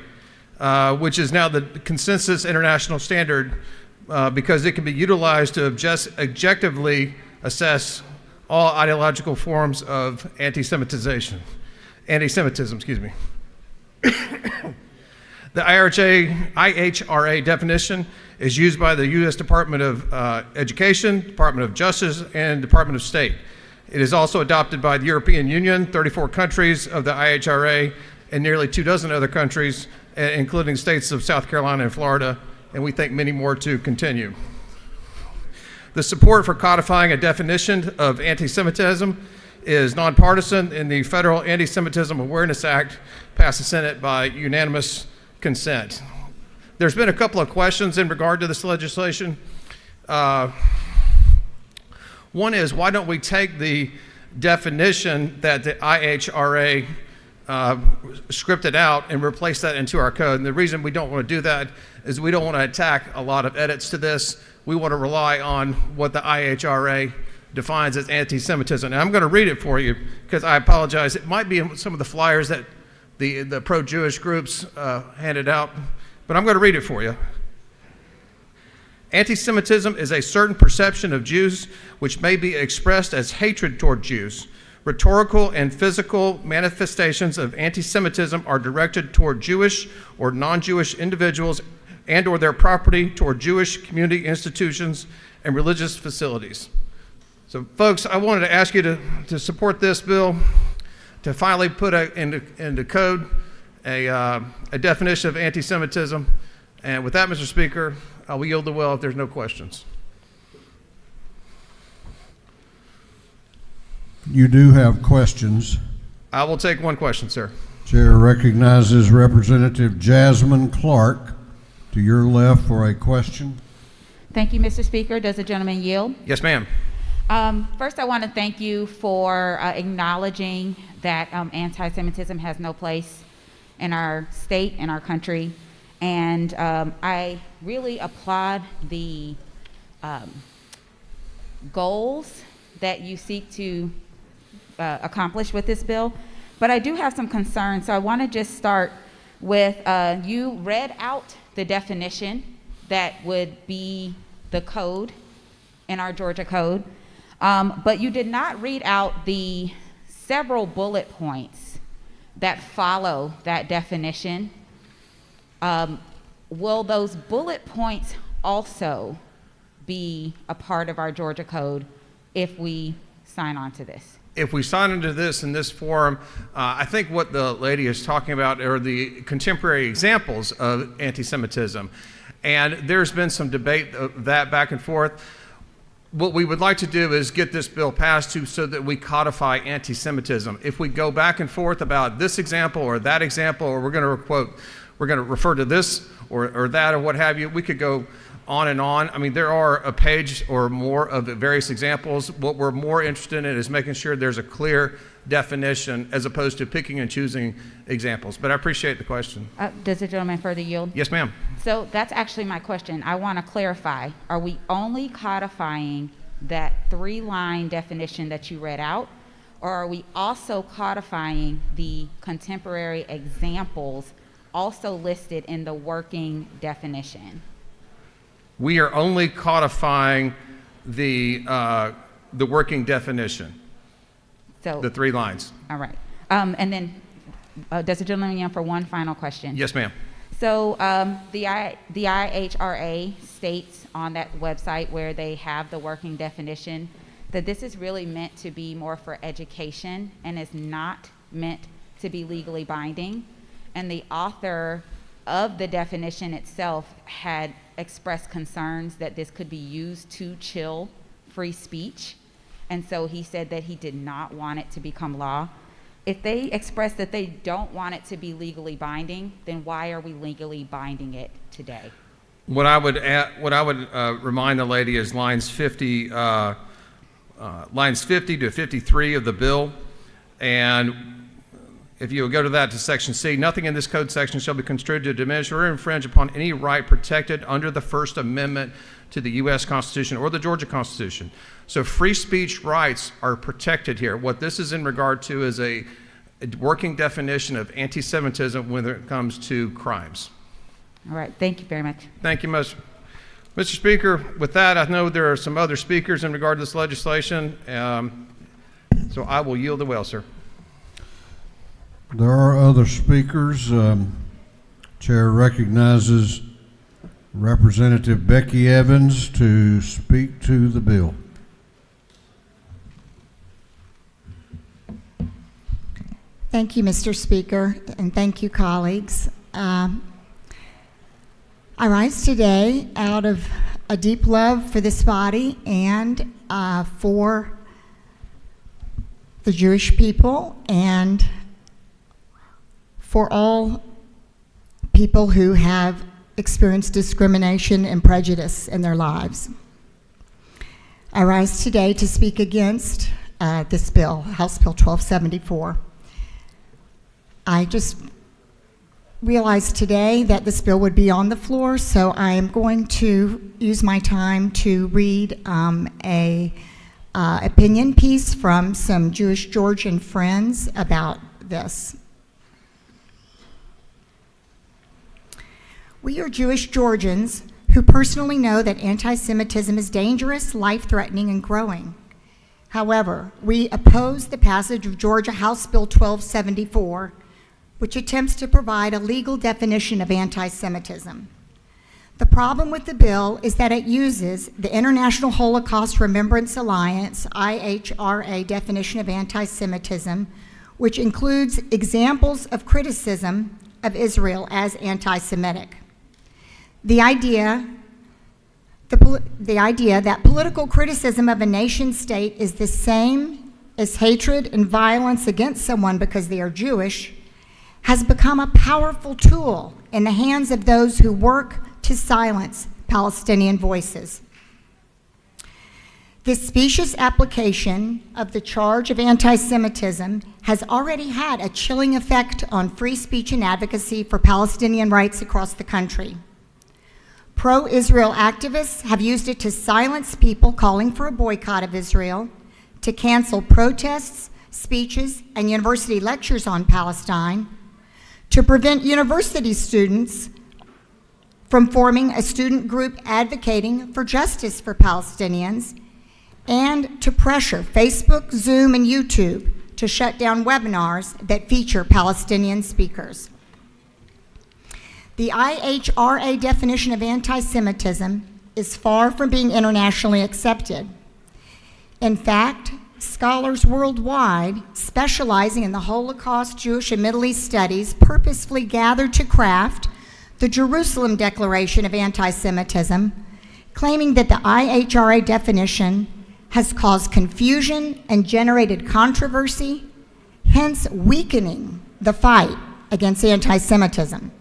which is now the consensus international standard because it can be utilized to objectively assess all ideological forms of anti-Semitism. The IHRA definition is used by the U.S. Department of Education, Department of Justice, and Department of State. It is also adopted by the European Union, 34 countries of the IHRA, and nearly 24 other countries, including states of South Carolina and Florida, and we think many more to continue. The support for codifying a definition of anti-Semitism is nonpartisan, and the Federal Anti-Semitism Awareness Act passed the Senate by unanimous consent. There's been a couple of questions in regard to this legislation. One is, why don't we take the definition that the IHRA scripted out and replace that into our code? And the reason we don't want to do that is we don't want to attack a lot of edits to this. We want to rely on what the IHRA defines as anti-Semitism. And I'm going to read it for you because I apologize. It might be in some of the flyers that the pro-Jewish groups handed out, but I'm going to read it for you. Anti-Semitism is a certain perception of Jews which may be expressed as hatred toward Jews. Rhetorical and physical manifestations of anti-Semitism are directed toward Jewish or non-Jewish individuals and or their property toward Jewish community institutions and religious facilities. So folks, I wanted to ask you to support this bill to finally put into code a definition of anti-Semitism. And with that, Mr. Speaker, I will yield the will if there's no questions. You do have questions. I will take one question, sir. Chair recognizes Representative Jasmine Clark to your left for a question. Thank you, Mr. Speaker. Does the gentleman yield? Yes, ma'am. First, I want to thank you for acknowledging that anti-Semitism has no place in our state, in our country. And I really applaud the goals that you seek to accomplish with this bill. But I do have some concerns, so I want to just start with you read out the definition that would be the code in our Georgia code, but you did not read out the several bullet points that follow that definition. Will those bullet points also be a part of our Georgia code if we sign on to this? If we sign into this in this forum, I think what the lady is talking about are the contemporary examples of anti-Semitism. And there's been some debate of that back and forth. What we would like to do is get this bill passed so that we codify anti-Semitism. If we go back and forth about this example or that example, or we're going to refer to this or that or what have you, we could go on and on. I mean, there are a page or more of the various examples. What we're more interested in is making sure there's a clear definition as opposed to picking and choosing examples. But I appreciate the question. Does the gentleman further yield? Yes, ma'am. So that's actually my question. I want to clarify. Are we only codifying that 3-line definition that you read out, or are we also codifying the contemporary examples also listed in the working definition? We are only codifying the working definition, so the 3 lines. All right. And then does the gentleman yield for one final question? Yes, ma'am. So the IHRA states on that website where they have the working definition that this is really meant to be more for education and is not meant to be legally binding. And the author of the definition itself had expressed concerns that this could be used to chill free speech. And so he said that he did not want it to become law. If they express that they don't want it to be legally binding, then why are we legally binding it today? What I would remind the lady is lines 50 to 53 of the bill. And if you will go to that to section C, nothing in this code section shall be construed to diminish or infringe upon any right protected under the First Amendment to the U.S. Constitution or the Georgia Constitution. So free speech rights are protected here. What this is in regard to is a working definition of anti-Semitism when it comes to crimes. All right, thank you very much. Thank you much. Mr. Speaker, with that, I know there are some other speakers in regard to this legislation, so I will yield the will, sir. There are other speakers. Chair recognizes Representative Becky Evans to speak to the bill. Thank you, Mr. Speaker, and thank you, colleagues. I rise today out of a deep love for this body and for the Jewish people and for all people who have experienced discrimination and prejudice in their lives. I rise today to speak against this bill, House Bill 1274. I just realized today that this bill would be on the floor, so I am going to use my time to read a opinion piece from some Jewish Georgian friends about this. We are Jewish Georgians who personally know that anti-Semitism is dangerous, life-threatening, and growing. However, we oppose the passage of Georgia House Bill 1274, which attempts to provide a legal definition of anti-Semitism. The problem with the bill is that it uses the International Holocaust Remembrance Alliance, IHRA, definition of anti-Semitism, which includes examples of criticism of Israel as anti-Semitic. The idea that political criticism of a nation state is the same as hatred and violence against someone because they are Jewish has become a powerful tool in the hands of those who work to silence Palestinian voices. This specious application of the charge of anti-Semitism has already had a chilling effect on free speech and advocacy for Palestinian rights across the country. Pro-Israel activists have used it to silence people calling for a boycott of Israel, to cancel protests, speeches, and university lectures on Palestine, to prevent university students from forming a student group advocating for justice for Palestinians, and to pressure Facebook, Zoom, and YouTube to shut down webinars that feature Palestinian speakers. The IHRA definition of anti-Semitism is far from being internationally accepted. In fact, scholars worldwide specializing in the Holocaust, Jewish, and Middle East studies purposefully gathered to craft the Jerusalem Declaration of Anti-Semitism, claiming that the IHRA definition has caused confusion and generated controversy, hence weakening the fight against anti-Semitism.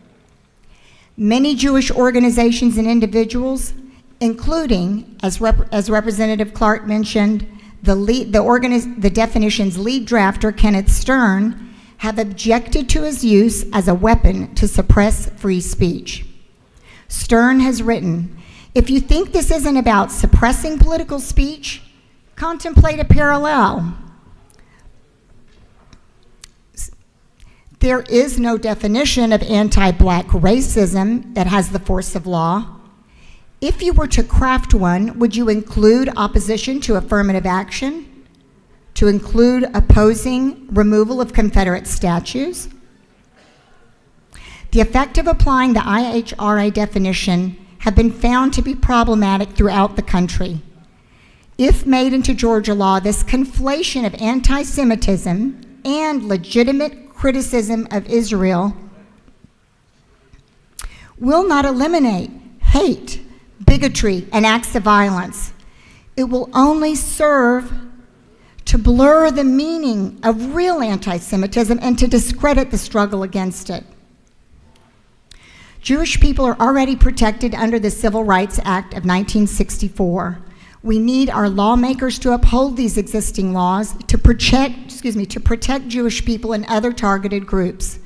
Many Jewish organizations and individuals, including, as Representative Clark mentioned, the definition's lead drafter, Kenneth Stern, have objected to his use as a weapon to suppress free speech. Stern has written, "If you think this isn't about suppressing political speech, contemplate a parallel. There is no definition of anti-black racism that has the force of law. If you were to craft one, would you include opposition to affirmative action? To include opposing removal of Confederate statues?" The effect of applying the IHRA definition have been found to be problematic throughout the country. If made into Georgia law, this conflation of anti-Semitism and legitimate criticism of Israel will not eliminate hate, bigotry, and acts of violence. It will only serve to blur the meaning of real anti-Semitism and to discredit the struggle against it. Jewish people are already protected under the Civil Rights Act of 1964. We need our lawmakers to uphold these existing laws to protect Jewish people and other targeted groups.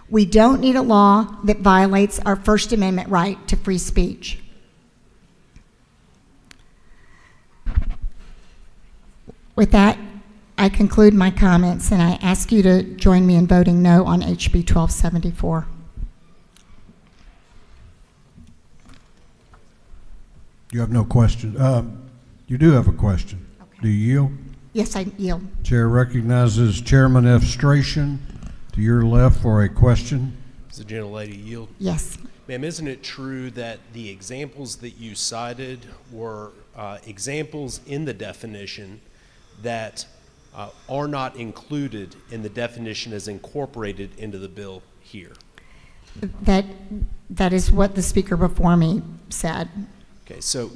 We don't need a law that violates our First Amendment right to free speech. With that, I conclude my comments, and I ask you to join me in voting no on HB 1274. You have no question. You do have a question. Okay. Do you yield? Yes, I yield. Chair recognizes Chairman F. Strachan to your left for a question. Does the gentlelady yield? Yes. Ma'am, isn't it true that the examples that you cited were examples in the definition that are not included in the definition as incorporated into the bill here? That is what the speaker before me said. Okay, so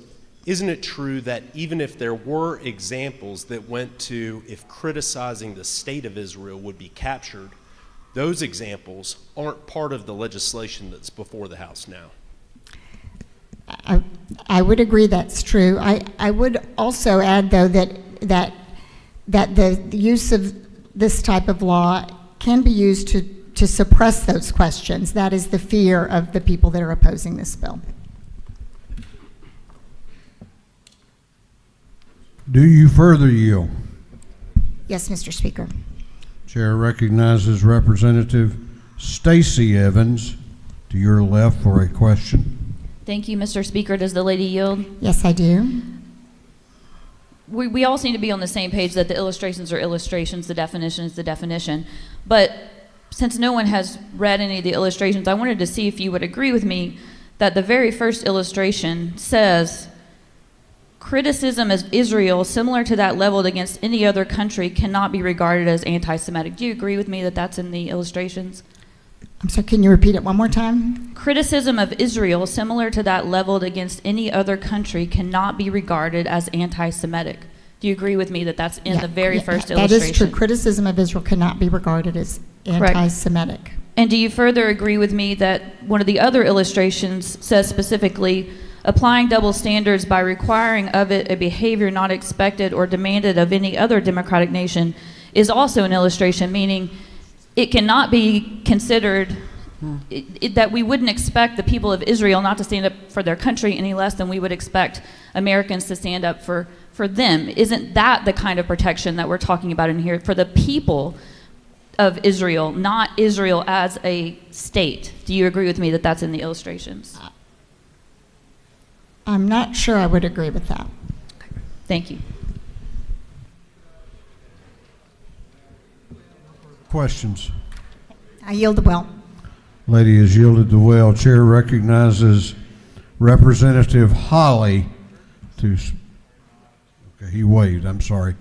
isn't it true that even if there were examples that went to if criticizing the state of Israel would be captured, those examples aren't part of the legislation that's before the House now? I would agree that's true. I would also add, though, that the use of this type of law can be used to suppress those questions. That is the fear of the people that are opposing this bill. Do you further yield? Yes, Mr. Speaker. Chair recognizes Representative Stacey Evans to your left for a question. Thank you, Mr. Speaker. Does the lady yield? Yes, I do. We all seem to be on the same page that the illustrations are illustrations, the definition is the definition. But since no one has read any of the illustrations, I wanted to see if you would agree with me that the very first illustration says, criticism of Israel similar to that leveled against any other country cannot be regarded as anti-Semitic. Do you agree with me that that's in the illustrations? I'm sorry, can you repeat it one more time? Criticism of Israel similar to that leveled against any other country cannot be regarded as anti-Semitic. Do you agree with me that that's in the very first illustration? That is true. Criticism of Israel cannot be regarded as anti-Semitic. And do you further agree with me that one of the other illustrations says specifically, applying double standards by requiring of it a behavior not expected or demanded of any other democratic nation is also an illustration, meaning it cannot be considered that we wouldn't expect the people of Israel not to stand up for their country any less than we would expect Americans to stand up for them. Isn't that the kind of protection that we're talking about in here for the people of Israel, not Israel as a state? Do you agree with me that that's in the illustrations? I'm not sure I would agree with that. Thank you. Questions? I yield the well. Lady has yielded the well. Chair recognizes Representative Holly to, okay, he waved, I'm sorry.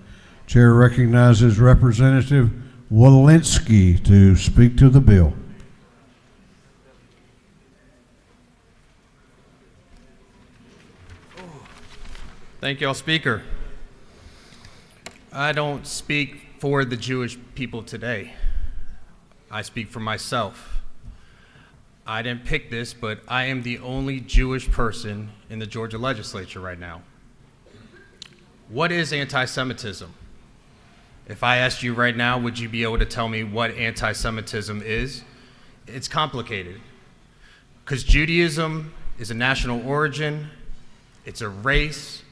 Chair recognizes Representative Walensky to speak to the bill. Thank you, all, Speaker. I don't speak for the Jewish people today. I speak for myself. I didn't pick this, but I am the only Jewish person in the Georgia legislature right now. What is anti-Semitism? If I asked you right now, would you be able to tell me what anti-Semitism is? It's complicated, because Judaism is a national origin, it's a race,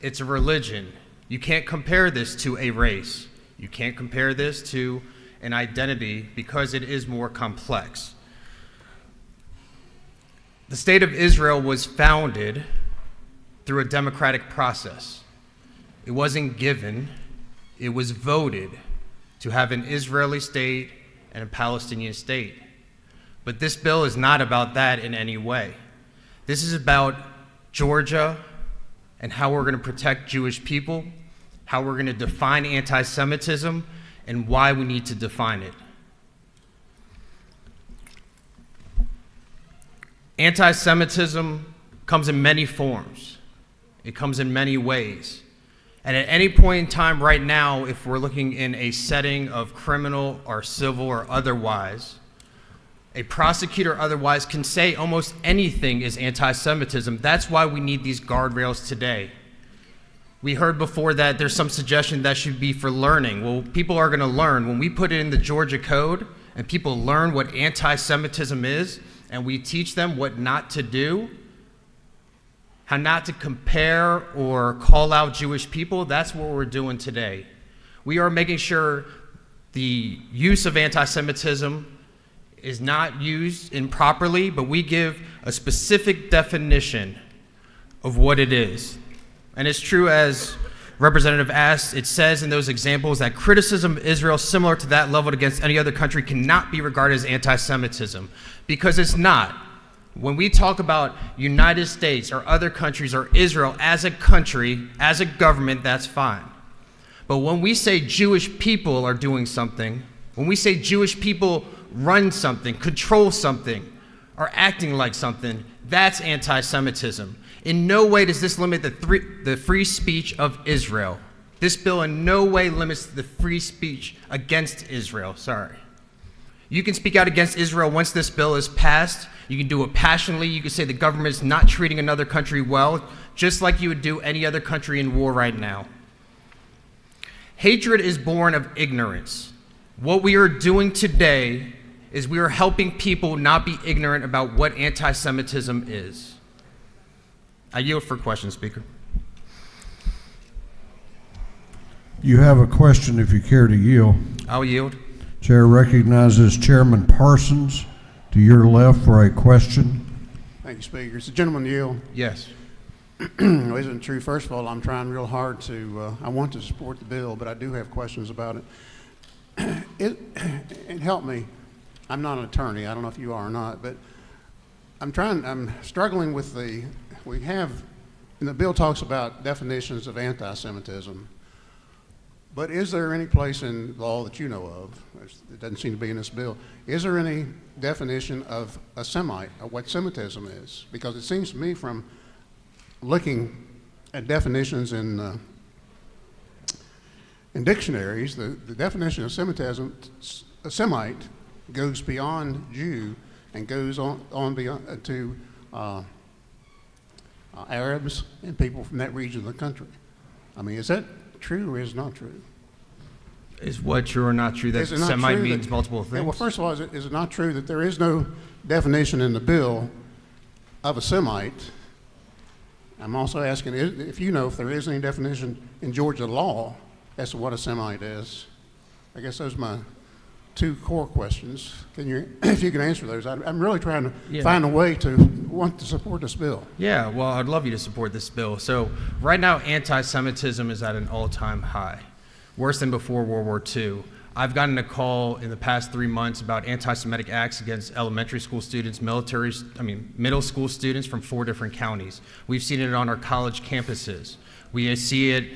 it's a religion. You can't compare this to a race. You can't compare this to an identity because it is more complex. The state of Israel was founded through a democratic process. It wasn't given, it was voted to have an Israeli state and a Palestinian state. But this bill is not about that in any way. This is about Georgia and how we're going to protect Jewish people, how we're going to define anti-Semitism, and why we need to define it. Anti-Semitism comes in many forms. It comes in many ways. And at any point in time right now, if we're looking in a setting of criminal or civil or otherwise, a prosecutor or otherwise can say almost anything is anti-Semitism. That's why we need these guardrails today. We heard before that there's some suggestion that should be for learning. Well, people are going to learn. When we put it in the Georgia Code and people learn what anti-Semitism is, and we teach them what not to do, how not to compare or call out Jewish people, that's what we're doing today. We are making sure the use of anti-Semitism is not used improperly, but we give a specific definition of what it is. And it's true, as Representative asked, it says in those examples that criticism of Israel similar to that leveled against any other country cannot be regarded as anti-Semitism, because it's not. When we talk about United States or other countries or Israel as a country, as a government, that's fine. But when we say Jewish people are doing something, when we say Jewish people run something, control something, are acting like something, that's anti-Semitism. In no way does this limit the free speech of Israel. This bill in no way limits the free speech against Israel, sorry. You can speak out against Israel once this bill is passed. You can do it passionately. You can say the government is not treating another country well, just like you would do any other country in war right now. Hatred is born of ignorance. What we are doing today is we are helping people not be ignorant about what anti-Semitism is. I yield for questions, Speaker. You have a question if you care to yield. I'll yield. Chair recognizes Chairman Parsons to your left for a question. Thank you, Speaker. Is the gentleman yield? Yes. Well, isn't it true? First of all, I'm trying real hard to, I want to support the bill, but I do have questions about it. And help me, I'm not an attorney, I don't know if you are or not, but I'm struggling with we have, and the bill talks about definitions of anti-Semitism, but is there any place in law that you know of, it doesn't seem to be in this bill, is there any definition of a Semite, of what Semitism is? Because it seems to me from looking at definitions in dictionaries, the definition of Semitism, a Semite goes beyond Jew and goes on beyond to Arabs and people from that region of the country. I mean, is that true or is it not true? Is what true or not true that Semite means multiple things? Well, first of all, is it not true that there is no definition in the bill of a Semite? I'm also asking if you know if there is any definition in Georgia law as to what a Semite is. I guess those are my two core questions. If you can answer those, I'm really trying to find a way to want to support this bill. Yeah, well, I'd love you to support this bill. So right now, anti-Semitism is at an all-time high, worse than before World War II. I've gotten a call in the past 3 months about anti-Semitic acts against elementary school students, middle school students from 4 different counties. We've seen it on our college campuses. We see it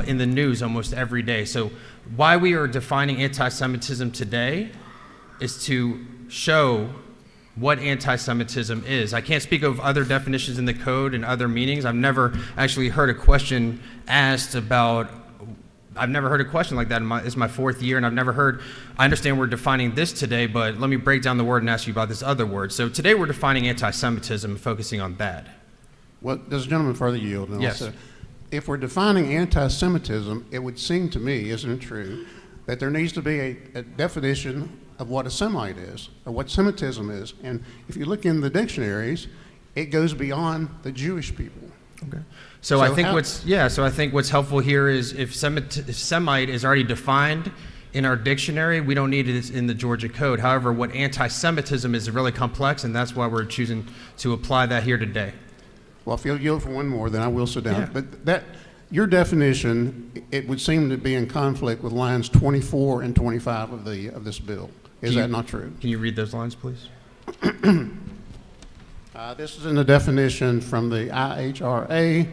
in the news almost every day. So why we are defining anti-Semitism today is to show what anti-Semitism is. I can't speak of other definitions in the code and other meanings. I've never actually heard a question asked about, I've never heard a question like that. It's my 4th year, and I understand we're defining this today, but let me break down the word and ask you about this other word. So today we're defining anti-Semitism and focusing on that. Well, does the gentleman further yield? And Yes. Also, if we're defining anti-Semitism, it would seem to me, isn't it true, that there needs to be a definition of what a Semite is, or what Semitism is. And if you look in the dictionaries, it goes beyond the Jewish people. Okay. So I think what's helpful here is if Semite is already defined in our dictionary, we don't need it in the Georgia Code. However, what anti-Semitism is really complex, and that's why we're choosing to apply that here today. Well, if you'll yield for one more, then I will sit down. Yeah. But your definition, it would seem to be in conflict with lines 24 and 25 of this bill. Is that not true? Can you read those lines, please? This is in the definition from the IHRA.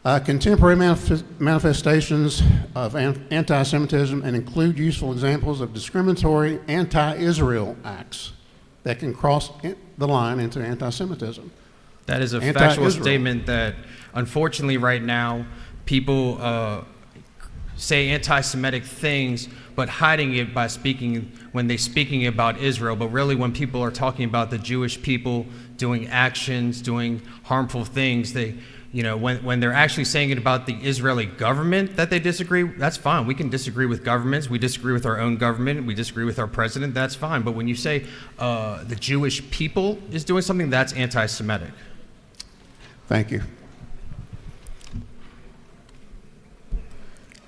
Contemporary manifestations of anti-Semitism and include useful examples of discriminatory anti-Israel acts that can cross the line into anti-Semitism. That is a factual statement that, unfortunately, right now, people say anti-Semitic things, but hiding it by when they're speaking about Israel. But really, when people are talking about the Jewish people doing actions, doing harmful things, when they're actually saying it about the Israeli government that they disagree, that's fine. We can disagree with governments. We disagree with our own government. We disagree with our president. That's fine. But when you say the Jewish people is doing something, that's anti-Semitic. Thank you.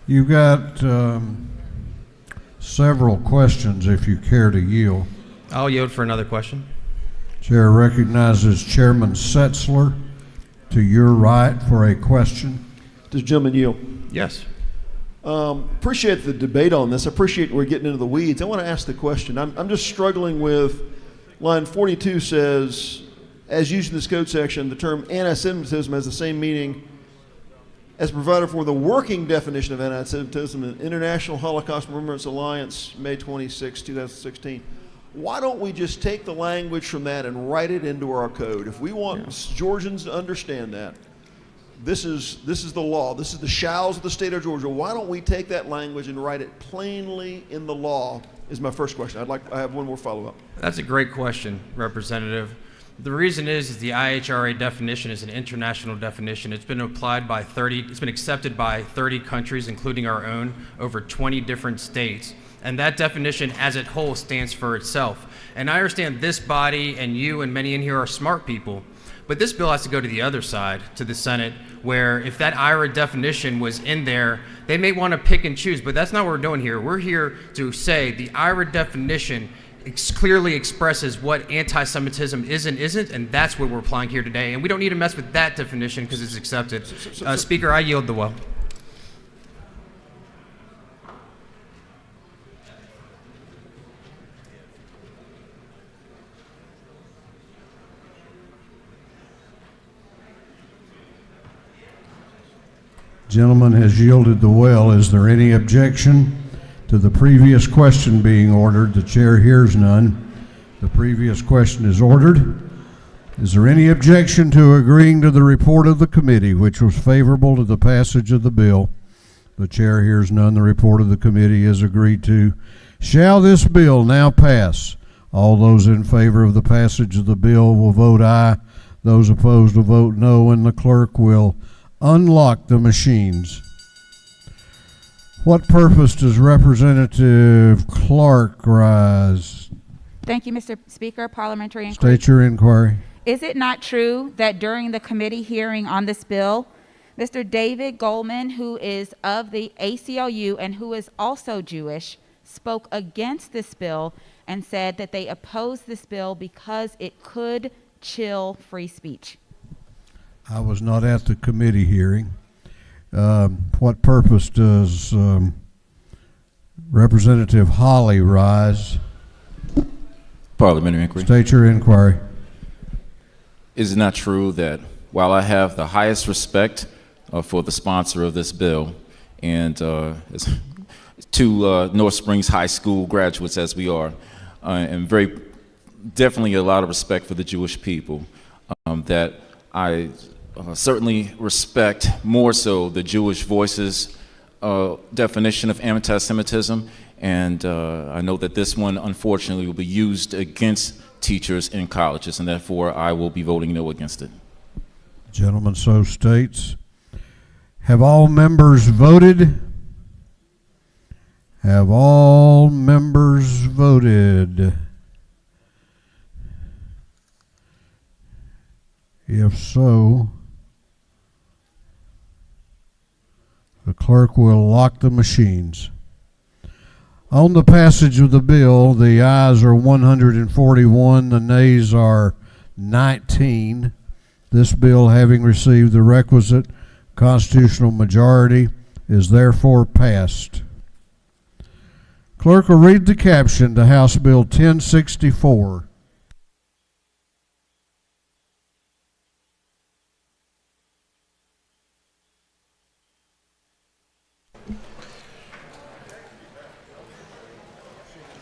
You've got several questions if you care to yield. I'll yield for another question. Chair recognizes Chairman Setzler to your right for a question. Does the gentleman yield? Yes. Appreciate the debate on this. I appreciate we're getting into the weeds. I want to ask the question. I'm just struggling with line 42 says, as used in this code section, the term anti-Semitism has the same meaning as provided for the working definition of anti-Semitism in International Holocaust Remembrance Alliance, May 26, 2016. Why don't we just take the language from that and write it into our code? If we want Georgians to understand that, this is the law. This is the shalls of the state of Georgia. Why don't we take that language and write it plainly in the law? Is my first question. I have one more follow-up. That's a great question, Representative. The reason is the IHRA definition is an international definition. It's been applied by it's been accepted by 30 countries, including our own, over 20 different states. And that definition as a whole stands for itself. And I understand this body and you and many in here are smart people, but this bill has to go to the other side, to the Senate, where if that IRA definition was in there, they may want to pick and choose, but that's not what we're doing here. We're here to say the IRA definition clearly expresses what anti-Semitism is and isn't, and that's what we're applying here today. And we don't need to mess with that definition because it's accepted. Speaker, I yield the well. Gentleman has yielded the well. Is there any objection to the previous question being ordered? The chair hears none. The previous question is ordered. Is there any objection to agreeing to the report of the committee, which was favorable to the passage of the bill? The chair hears none. The report of the committee is agreed to. Shall this bill now pass? All those in favor of the passage of the bill will vote aye. Those opposed will vote no, and the clerk will unlock the machines. What purpose does Representative Clark rise? Thank you, Mr. Speaker. Parliamentary Inquiry. State your inquiry. Is it not true that during the committee hearing on this bill, Mr. David Goldman, who is of the ACLU and who is also Jewish, spoke against this bill and said that they opposed this bill because it could chill free speech? I was not at the committee hearing. What purpose does Representative Holly rise? Parliamentary Inquiry. State your inquiry. Is it not true that while I have the highest respect for the sponsor of this bill and to North Springs High School graduates as we are, and very definitely a lot of respect for the Jewish people, that I certainly respect more so the Jewish Voices definition of anti-Semitism, and I know that this one unfortunately will be used against teachers in colleges, and therefore I will be voting no against it. Gentleman so states. Have all members voted? Have all members voted? If so, the clerk will lock the machines. On the passage of the bill, the ayes are 141, the nays are 19. This bill, having received the requisite constitutional majority, is therefore passed. Clerk will read the caption to House Bill 1064.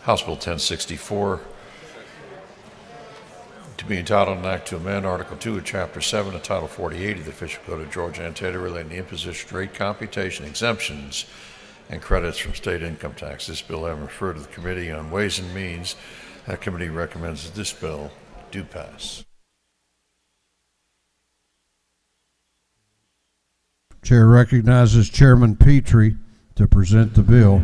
House Bill 1064, to be entitled an act to amend Article 2 of Chapter 7 of Title 48 of the Official Code of Georgia entitled relating to imposition rate computation, exemptions, and credits from state income tax. This bill having referred to the Committee on Ways and Means, that committee recommends that this bill do pass. Chair recognizes Chairman Petrie to present the bill.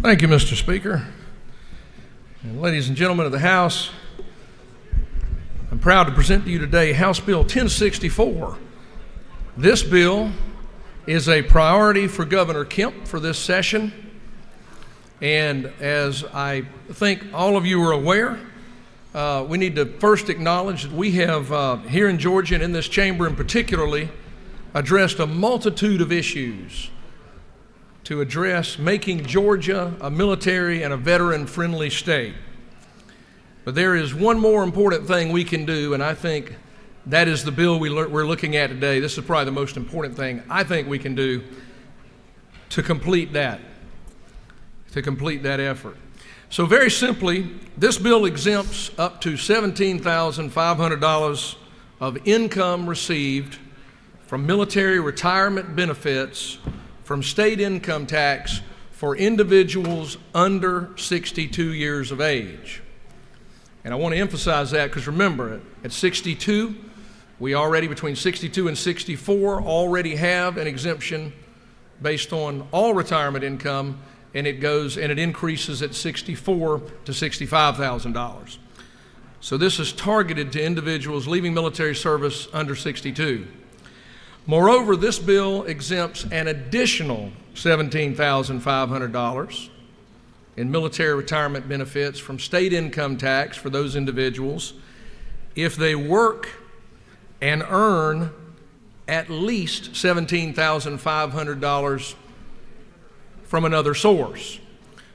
Thank you, Mr. Speaker. And ladies and gentlemen of the House, I'm proud to present to you today House Bill 1064. This bill is a priority for Governor Kemp for this session. And as I think all of you are aware, we need to first acknowledge that we have here in Georgia and in this chamber in particularly addressed a multitude of issues to address making Georgia a military and a veteran-friendly state. But there is one more important thing we can do, and I think that is the bill we're looking at today. This is probably the most important thing I think we can do to complete that effort. So very simply, this bill exempts up to $17,500 of income received from military retirement benefits from state income tax for individuals under 62 years of age. And I want to emphasize that because remember, at 62, we already, between 62 and 64, already have an exemption based on all retirement income, and it increases at 64 to $65,000. So this is targeted to individuals leaving military service under 62. Moreover, this bill exempts an additional $17,500 in military retirement benefits from state income tax for those individuals if they work and earn at least $17,500 from another source.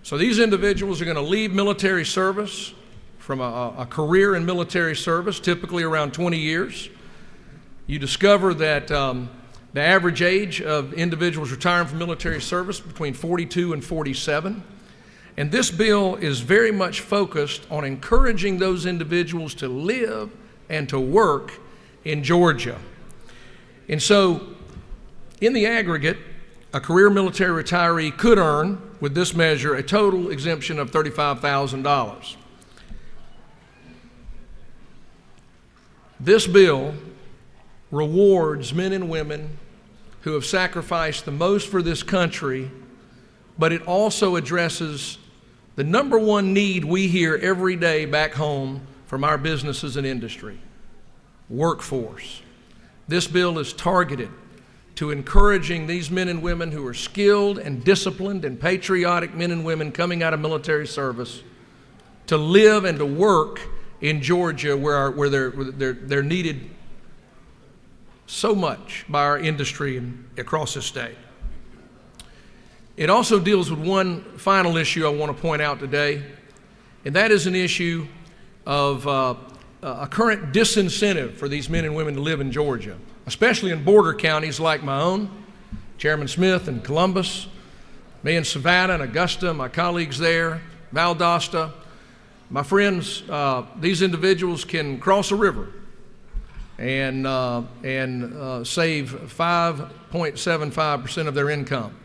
So these individuals are going to leave military service from a career in military service, typically around 20 years. you discover that the average age of individuals retiring from military service between 42 and 47. And this bill is very much focused on encouraging those individuals to live and to work in Georgia. And so, in the aggregate, a career military retiree could earn, with this measure, a total exemption of $35,000. This bill rewards men and women who have sacrificed the most for this country, but it also addresses the number one need we hear every day back home from our businesses and industry: workforce. This bill is targeted to encouraging these men and women who are skilled and disciplined and patriotic men and women coming out of military service to live and to work in Georgia, where they're needed so much by our industry and across the state. It also deals with one final issue I want to point out today, and that is an issue of a current disincentive for these men and women to live in Georgia, especially in border counties like my own, Chairman Smith and Columbus, me in Savannah and Augusta, my colleagues there, Valdosta. My friends, these individuals can cross a river and save 5.75% of their income.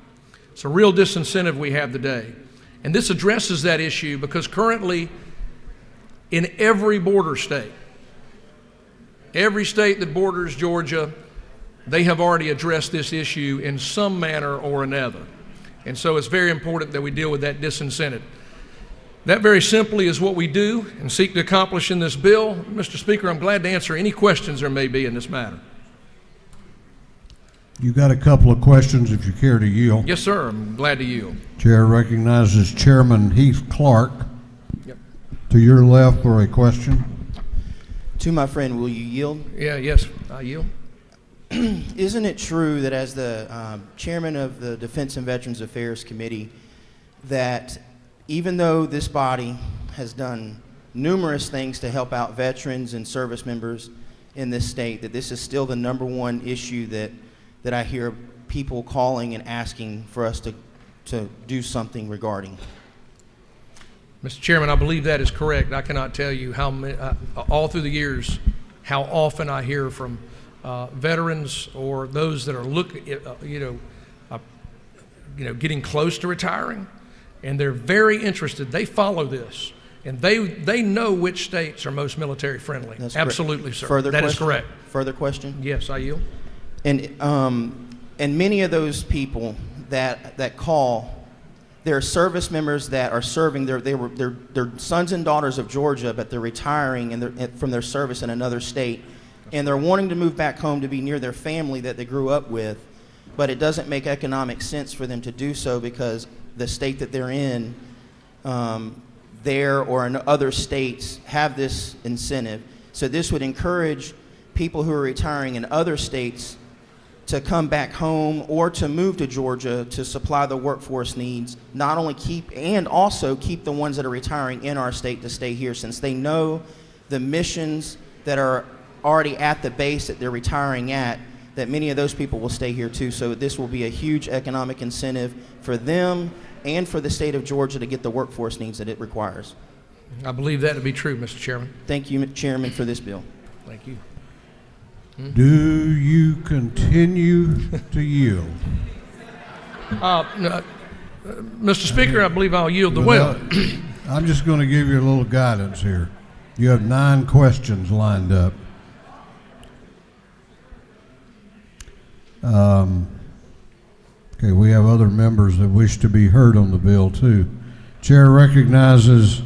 It's a real disincentive we have today. And this addresses that issue because currently in every border state that borders Georgia, they have already addressed this issue in some manner or another. And so it's very important that we deal with that disincentive. That very simply is what we do and seek to accomplish in this bill. Mr. Speaker, I'm glad to answer any questions there may be in this matter. You got a couple of questions if you care to yield. Yes, sir. I'm glad to yield. Chair recognizes Chairman Heath Clark. Yep. To your left for a question. To my friend, will you yield? Yes, I yield. Isn't it true that as the chairman of the Defense and Veterans Affairs Committee, that even though this body has done numerous things to help out veterans and service members in this state, that this is still the number one issue that I hear people calling and asking for us to do something regarding? Mr. Chairman, I believe that is correct. I cannot tell you how many, all through the years, how often I hear from veterans or those that are getting close to retiring, and they're very interested. They follow this, and they know which states are most military friendly. That's Absolutely, correct. sir. Further That question? is correct. Further question? Yes, I yield. And many of those people that call, they're service members that are serving. They're sons and daughters of Georgia, but they're retiring from their service in another state, and they're wanting to move back home to be near their family that they grew up with, but it doesn't make economic sense for them to do so because the state that they're in, there or in other states have this incentive. So this would encourage people who are retiring in other states to come back home or to move to Georgia to supply the workforce needs, not only also keep the ones that are retiring in our state to stay here, since they know the missions that are already at the base that they're retiring at, that many of those people will stay here too. So this will be a huge economic incentive for them and for the state of Georgia to get the workforce needs that it requires. I believe that to be true, Mr. Chairman. Thank you, Chairman, for this bill. Thank you. Do you continue to yield? Mr. Speaker, I believe I'll yield the will. I'm just going to give you a little guidance here. You have 9 questions lined up. Okay, we have other members that wish to be heard on the bill too. Chair recognizes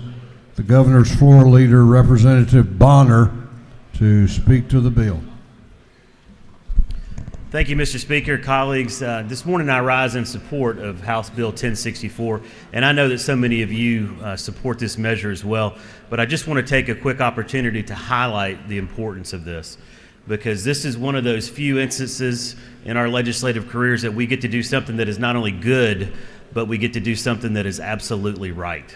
the governor's floor leader, Representative Bonner, to speak to the bill. Thank you, Mr. Speaker. Colleagues, this morning I rise in support of House Bill 1064, and I know that so many of you support this measure as well, but I just want to take a quick opportunity to highlight the importance of this, because this is one of those few instances in our legislative careers that we get to do something that is not only good, but we get to do something that is absolutely right.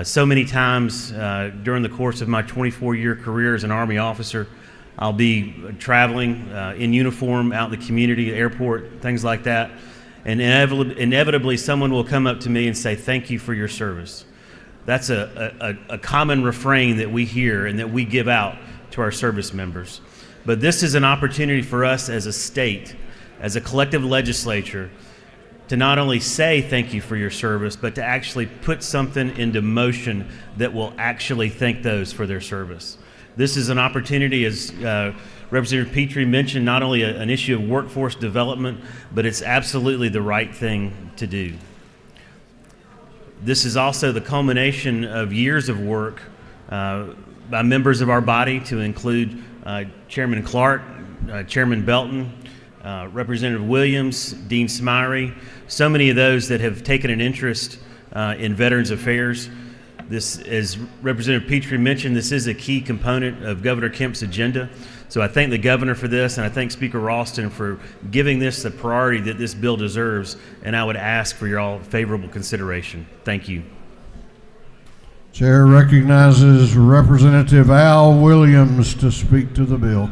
So many times during the course of my 24-year career as an Army officer, I'll be traveling in uniform out in the community, airport, things like that. And inevitably someone will come up to me and say, "Thank you for your service." That's a common refrain that we hear and that we give out to our service members. But this is an opportunity for us as a state, as a collective legislature, to not only say thank you for your service, but to actually put something into motion that will actually thank those for their service. This is an opportunity, as Representative Petrie mentioned, not only an issue of workforce development, but it's absolutely the right thing to do. This is also the culmination of years of work by members of our body, to include Chairman Clark, Chairman Belton, Representative Williams, Dean Smyrie, so many of those that have taken an interest in Veterans Affairs. This, as Representative Petrie mentioned, this is a key component of Governor Kemp's agenda. So I thank the governor for this, and I thank Speaker Ralston for giving this the priority that this bill deserves, and I would ask for your all favorable consideration. Thank you. Chair recognizes Representative Al Williams to speak to the bill.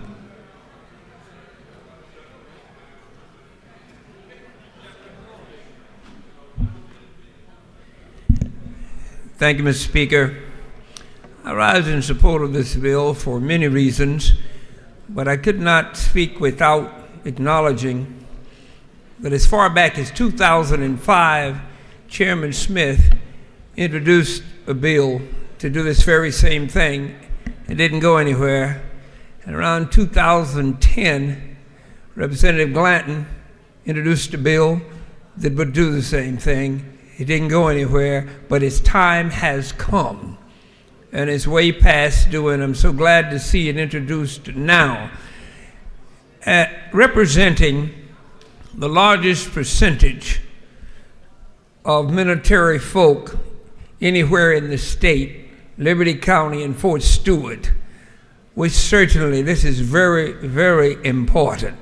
Thank you, Mr. Speaker. I rise in support of this bill for many reasons, but I could not speak without acknowledging that as far back as 2005, Chairman Smith introduced a bill to do this very same thing. It didn't go anywhere. And around 2010, Representative Glanton introduced a bill that would do the same thing. It didn't go anywhere, but its time has come, and it's way past due, and I'm so glad to see it introduced now. Representing the largest percentage of military folk anywhere in the state, Liberty County and Fort Stewart, which certainly this is very, very important,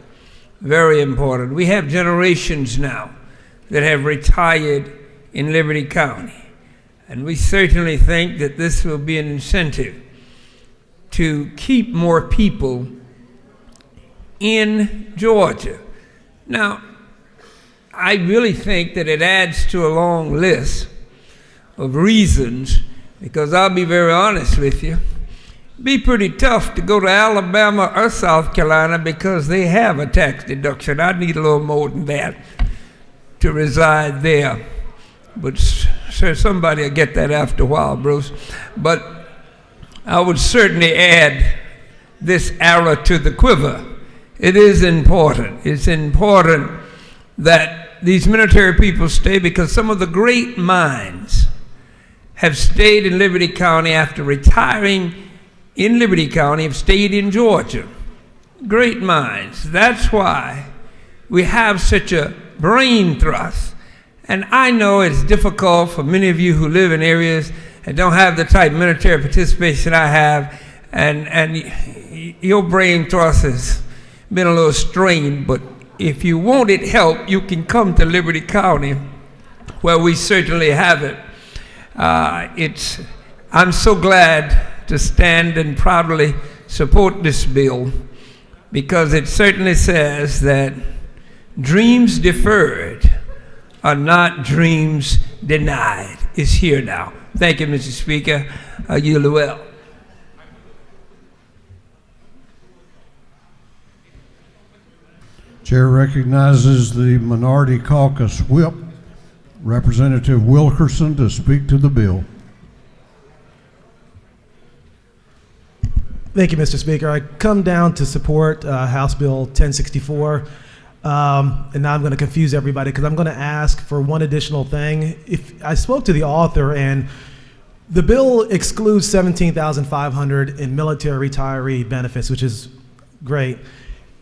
very important. We have generations now that have retired in Liberty County, and we certainly think that this will be an incentive to keep more people in Georgia. Now, I really think that it adds to a long list of reasons, because I'll be very honest with you, it'd be pretty tough to go to Alabama or South Carolina because they have a tax deduction. I need a little more than that to reside there. But sir, somebody will get that after a while, Bruce. But I would certainly add this arrow to the quiver. It is important. It's important that these military people stay, because some of the great minds have stayed in Liberty County after retiring in Liberty County, have stayed in Georgia. Great minds. That's why we have such a brain thrust. And I know it's difficult for many of you who live in areas that don't have the type of military participation I have, and your brain thrust has been a little strained, but if you wanted help, you can come to Liberty County, where we certainly have it. I'm so glad to stand and proudly support this bill, because it certainly says that dreams deferred are not dreams denied. It's here now. Thank you, Mr. Speaker. I yield the well. Chair recognizes the Minority Caucus Whip, Representative Wilkerson, to speak to the bill. Thank you, Mr. Speaker. I come down to support House Bill 1064. And now I'm going to confuse everybody, because I'm going to ask for one additional thing. If I spoke to the author, and the bill excludes $17,500 in military retiree benefits, which is great.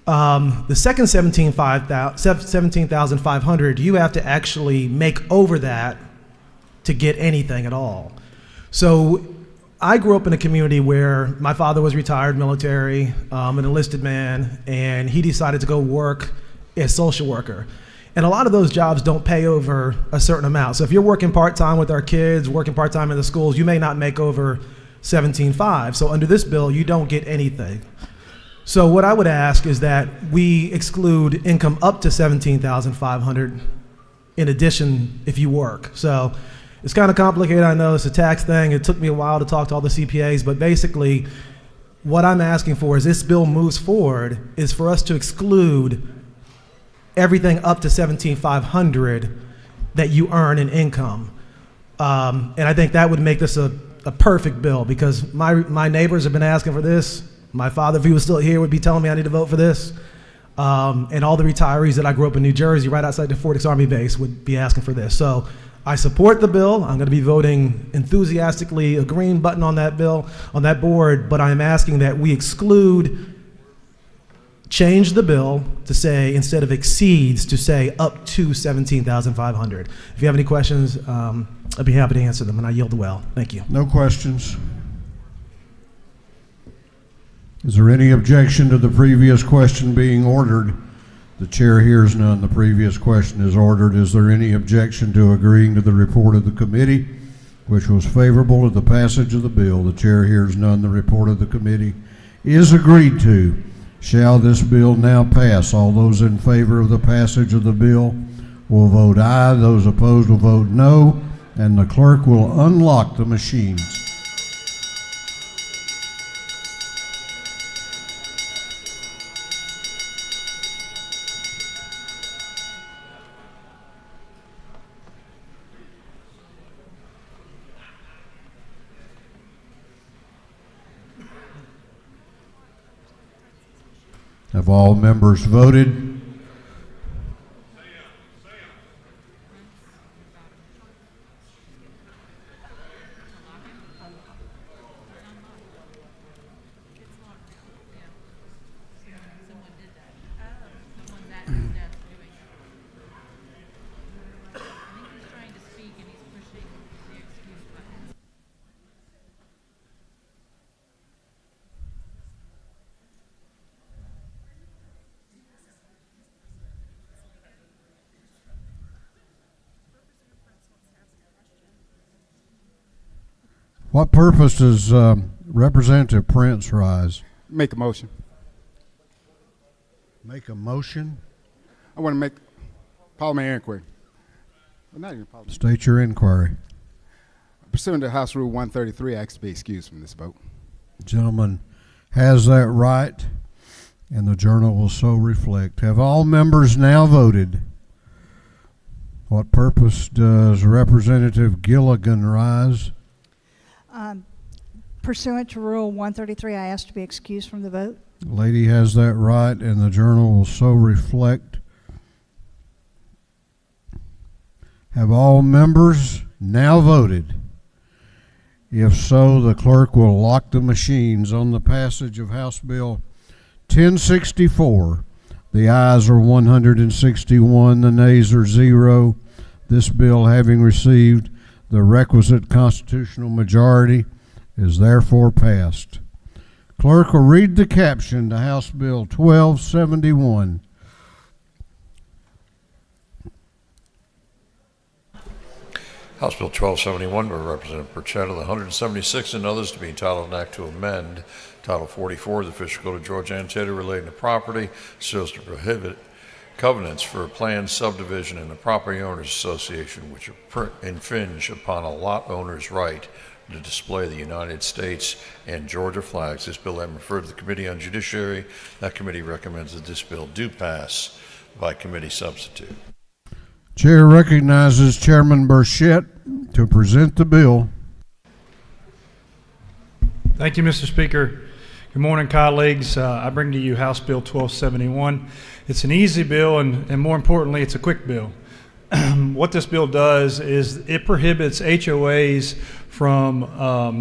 The second $17,500, you have to actually make over that to get anything at all. So I grew up in a community where my father was retired military, an enlisted man, and he decided to go work as social worker. And a lot of those jobs don't pay over a certain amount. So if you're working part-time with our kids, working part-time in the schools, you may not make over $17,500. So under this bill, you don't get anything. So what I would ask is that we exclude income up to $17,500 in addition if you work. So it's kind of complicated, I know, it's a tax thing. It took me a while to talk to all the CPAs, but basically what I'm asking for, as this bill moves forward, is for us to exclude everything up to $17,500 that you earn in income. And I think that would make this a perfect bill, because my neighbors have been asking for this. My father, if he was still here, would be telling me I need to vote for this. And all the retirees that I grew up in New Jersey, right outside the Fort Dix Army base, would be asking for this. So I support the bill. I'm going to be voting enthusiastically, a green button on that bill, on that board, but I'm asking that we change the bill to say, instead of exceeds, to say up to $17,500. If you have any questions, I'd be happy to answer them, and I yield the well. Thank you. No questions. Is there any objection to the previous question being ordered? The chair hears none. The previous question is ordered. Is there any objection to agreeing to the report of the committee, which was favorable to the passage of the bill? The chair hears none. The report of the committee is agreed to. Shall this bill now pass? All those in favor of the passage of the bill will vote aye. Those opposed will vote no. And the clerk will unlock the machines. Have all members voted? What purpose does Representative Prince rise? Make a motion. Make a motion? I want to make Parliamentary Inquiry. Well, not even Parliamentary. State your inquiry. Pursuant to House Rule 133, I ask to be excused from this vote. Gentleman has that right, and the journal will so reflect. Have all members now voted? What purpose does Representative Gilligan rise? Pursuant to Rule 133, I ask to be excused from the vote. The lady has that right, and the journal will so reflect. Have all members now voted? If so, the clerk will lock the machines on the passage of House Bill 1064. The ayes are 161, the nays are 0. This bill, having received the requisite constitutional majority, is therefore passed. Clerk will read the caption to House Bill 1271. House Bill 1271 by Representative Burchetta, the 176 and others to be entitled an act to amend Title 44 of the Official Code of Georgia annotated relating to property so as to prohibit covenants for a planned subdivision in the property owners association which infringe upon a lot owner's right to display the United States and Georgia flags. This bill has been referred to the Committee on Judiciary. That committee recommends that this bill do pass by committee substitute. Chair recognizes Chairman Burchett to present the bill. Thank you, Mr. Speaker. Good morning, colleagues. I bring to you House Bill 1271. It's an easy bill, and more importantly, it's a quick bill. What this bill does is it prohibits HOAs from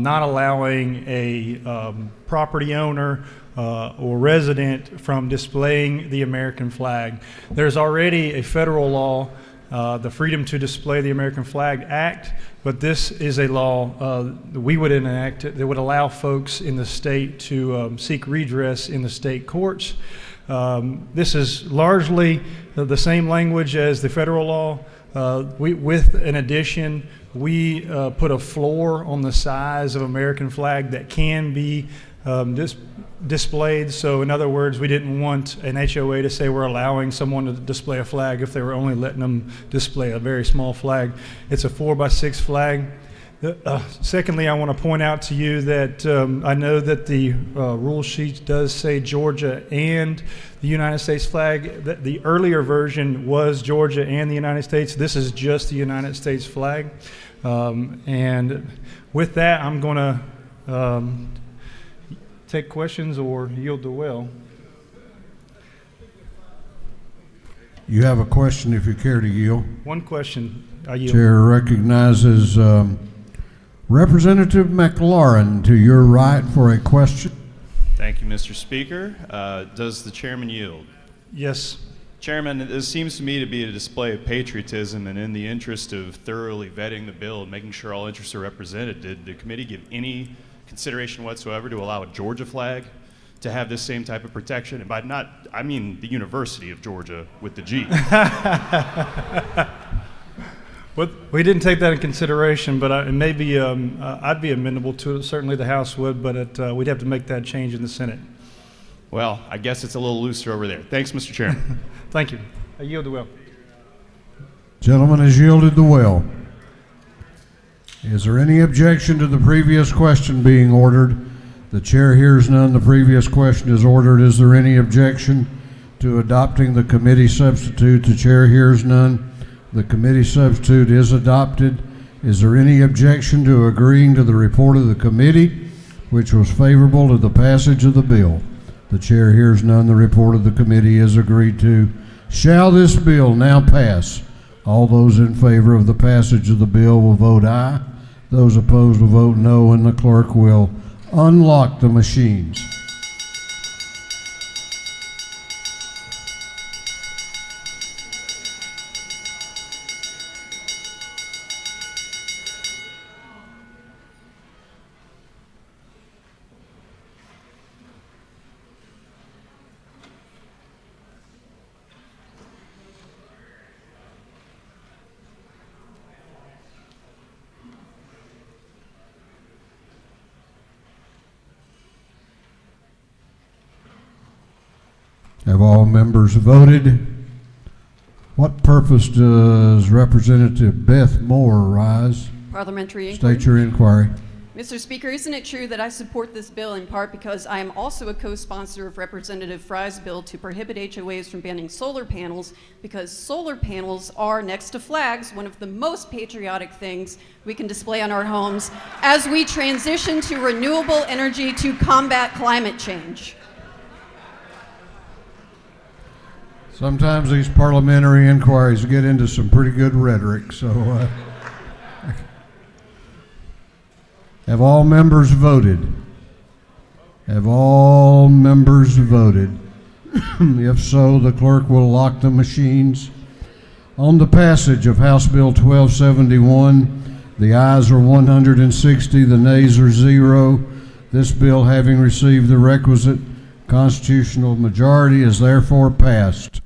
not allowing a property owner or resident from displaying the American flag. There's already a federal law, the Freedom to Display the American Flag Act, but this is a law that we would enact that would allow folks in the state to seek redress in the state courts. This is largely the same language as the federal law. In addition, we put a floor on the size of American flag that can be displayed. So in other words, we didn't want an HOA to say we're allowing someone to display a flag if they were only letting them display a very small flag. It's a 4x6 flag. Secondly, I want to point out to you that I know that the rule sheet does say Georgia and the United States flag. The earlier version was Georgia and the United States. This is just the United States flag. And with that, I'm going to take questions or yield the will. You have a question if you care to yield. One question. I yield. Chair recognizes Representative McLaurin to your right for a question. Thank you, Mr. Speaker. Does the chairman yield? Yes. Chairman, this seems to me to be a display of patriotism, and in the interest of thoroughly vetting the bill and making sure all interests are represented, did the committee give any consideration whatsoever to allow a Georgia flag to have this same type of protection? And by not, I mean the University of Georgia with the G. Well, we didn't take that in consideration, but maybe I'd be amenable to it. Certainly the House would, but we'd have to make that change in the Senate. Well, I guess it's a little looser over there. Thanks, Mr. Chairman. Thank you. I yield the will. Gentleman has yielded the will. Is there any objection to the previous question being ordered? The chair hears none. The previous question is ordered. Is there any objection to adopting the committee substitute? The chair hears none. The committee substitute is adopted. Is there any objection to agreeing to the report of the committee, which was favorable to the passage of the bill? The chair hears none. The report of the committee is agreed to. Shall this bill now pass? All those in favor of the passage of the bill will vote aye. Those opposed will vote no, and the clerk will unlock the machines. Have all members voted? What purpose does Representative Beth Moore rise? Parliamentary Inquiry. State your inquiry. Mr. Speaker, isn't it true that I support this bill in part because I am also a co-sponsor of Representative Fry's bill to prohibit HOAs from banning solar panels, because solar panels are, next to flags, one of the most patriotic things we can display on our homes as we transition to renewable energy to combat climate change. Sometimes these parliamentary inquiries get into some pretty good rhetoric, so have all members voted? Have all members voted? If so, the clerk will lock the machines. On the passage of House Bill 1271, the ayes are 160, the nays are 0. This bill, having received the requisite constitutional majority, is therefore passed.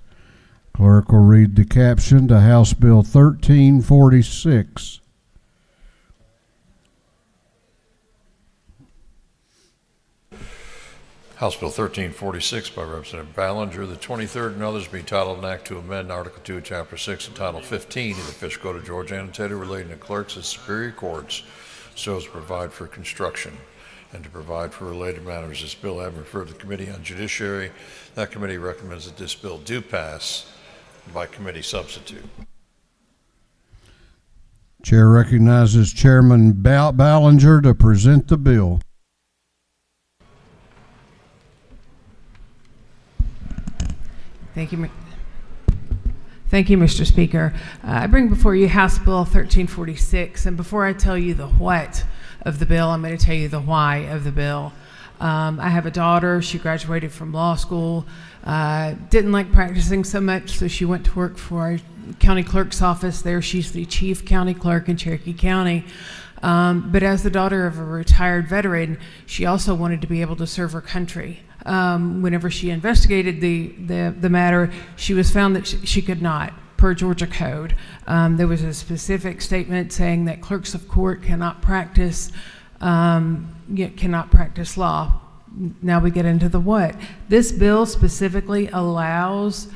Clerk will read the caption to House Bill 1346. House Bill 1346 by Representative Ballinger, the 23rd and others be titled an act to amend Article 2 of Chapter 6 and Title 15 of the Official Code of Georgia annotated relating to clerks as superior courts, so as to provide for construction and to provide for related matters. This bill having referred to the Committee on Judiciary, that committee recommends that this bill do pass by committee substitute. Chair recognizes Chairman Ballinger to present the bill. Thank you, Mr. Speaker. I bring before you House Bill 1346, and before I tell you the what of the bill, I'm going to tell you the why of the bill. I have a daughter. She graduated from law school, didn't like practicing so much, so she went to work for our county clerk's office there. She's the chief county clerk in Cherokee County. But as the daughter of a retired veteran, she also wanted to be able to serve her country. Whenever she investigated the matter, she was found that she could not. per Georgia code. There was a specific statement saying that clerks of court cannot practice law. Now we get into the what. This bill specifically allows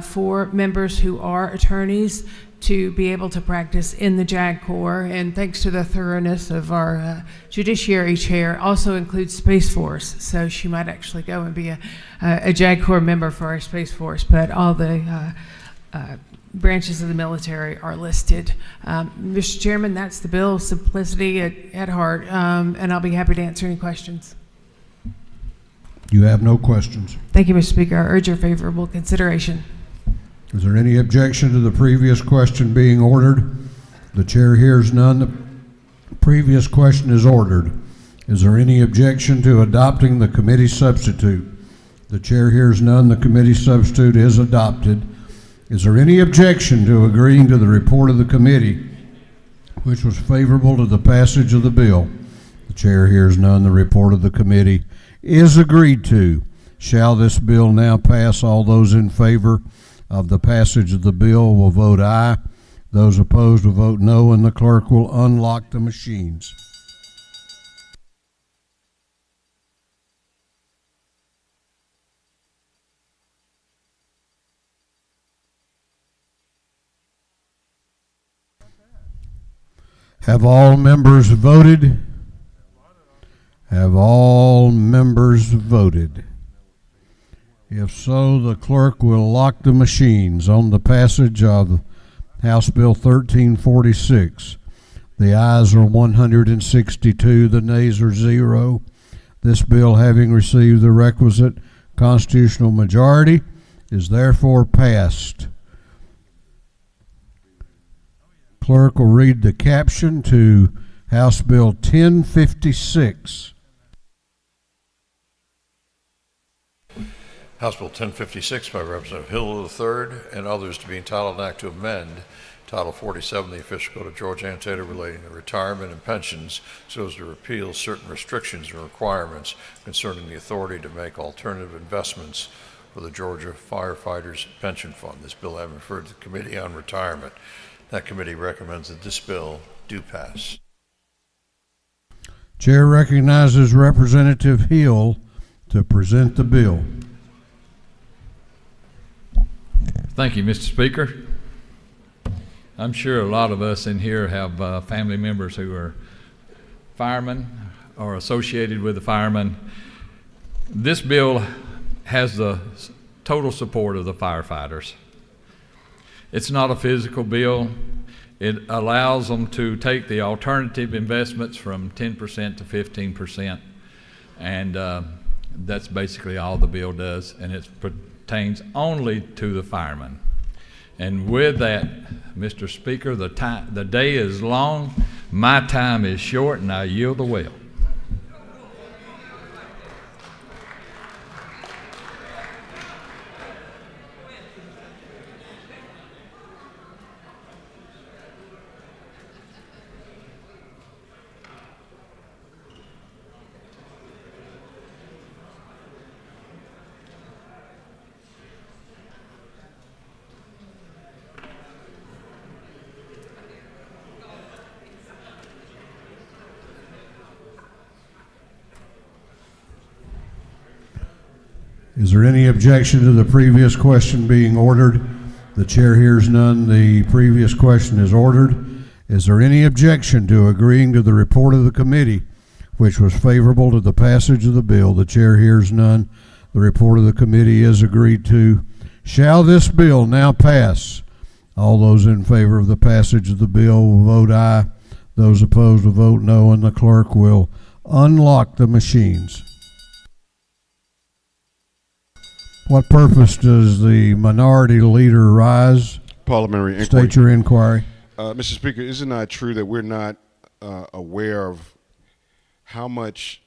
for members who are attorneys to be able to practice in the JAG Corps, and thanks to the thoroughness of our Judiciary Chair, also includes Space Force. So she might actually go and be a JAG Corps member for our Space Force, but all the branches of the military are listed. Mr. Chairman, that's the bill, simplicity at heart, and I'll be happy to answer any questions. You have no questions. Thank you, Mr. Speaker. I urge your favorable consideration. Is there any objection to the previous question being ordered? The chair hears none. The previous question is ordered. Is there any objection to adopting the committee substitute? The chair hears none. The committee substitute is adopted. Is there any objection to agreeing to the report of the committee, which was favorable to the passage of the bill? The chair hears none. The report of the committee is agreed to. Shall this bill now pass? All those in favor of the passage of the bill will vote aye. Those opposed will vote no, and the clerk will unlock the machines. Have all members voted? Have all members voted? If so, the clerk will lock the machines on the passage of House Bill 1346. The ayes are 162, the nays are 0. This bill, having received the requisite constitutional majority, is therefore passed. Clerk will read the caption to House Bill 1056. House Bill 1056 by Representative Hill III and others to be entitled an act to amend Title 47 of the Official Code of Georgia annotated relating to retirement and pensions so as to repeal certain restrictions and requirements concerning the authority to make alternative investments for the Georgia Firefighters Pension Fund. This bill having referred to the Committee on Retirement. That committee recommends that this bill do pass. Chair recognizes Representative Hill to present the bill. Thank you, Mr. Speaker. I'm sure a lot of us in here have family members who are firemen or associated with the firemen. This bill has the total support of the firefighters. It's not a physical bill. It allows them to take the alternative investments from 10% to 15%. And that's basically all the bill does. And it pertains only to the firemen. And with that, Mr. Speaker, the day is long, my time is short, and I yield the will. Is there any objection to the previous question being ordered? The chair hears none. The previous question is ordered. Is there any objection to agreeing to the report of the committee, which was favorable to the passage of the bill? The chair hears none. The report of the committee is agreed to. Shall this bill now pass? All those in favor of the passage of the bill will vote aye. Those opposed will vote no, and the clerk will unlock the machines. What purpose does the minority leader rise? Parliamentary Inquiry. State your inquiry. Mr. Speaker, is it not true that we're not aware of how much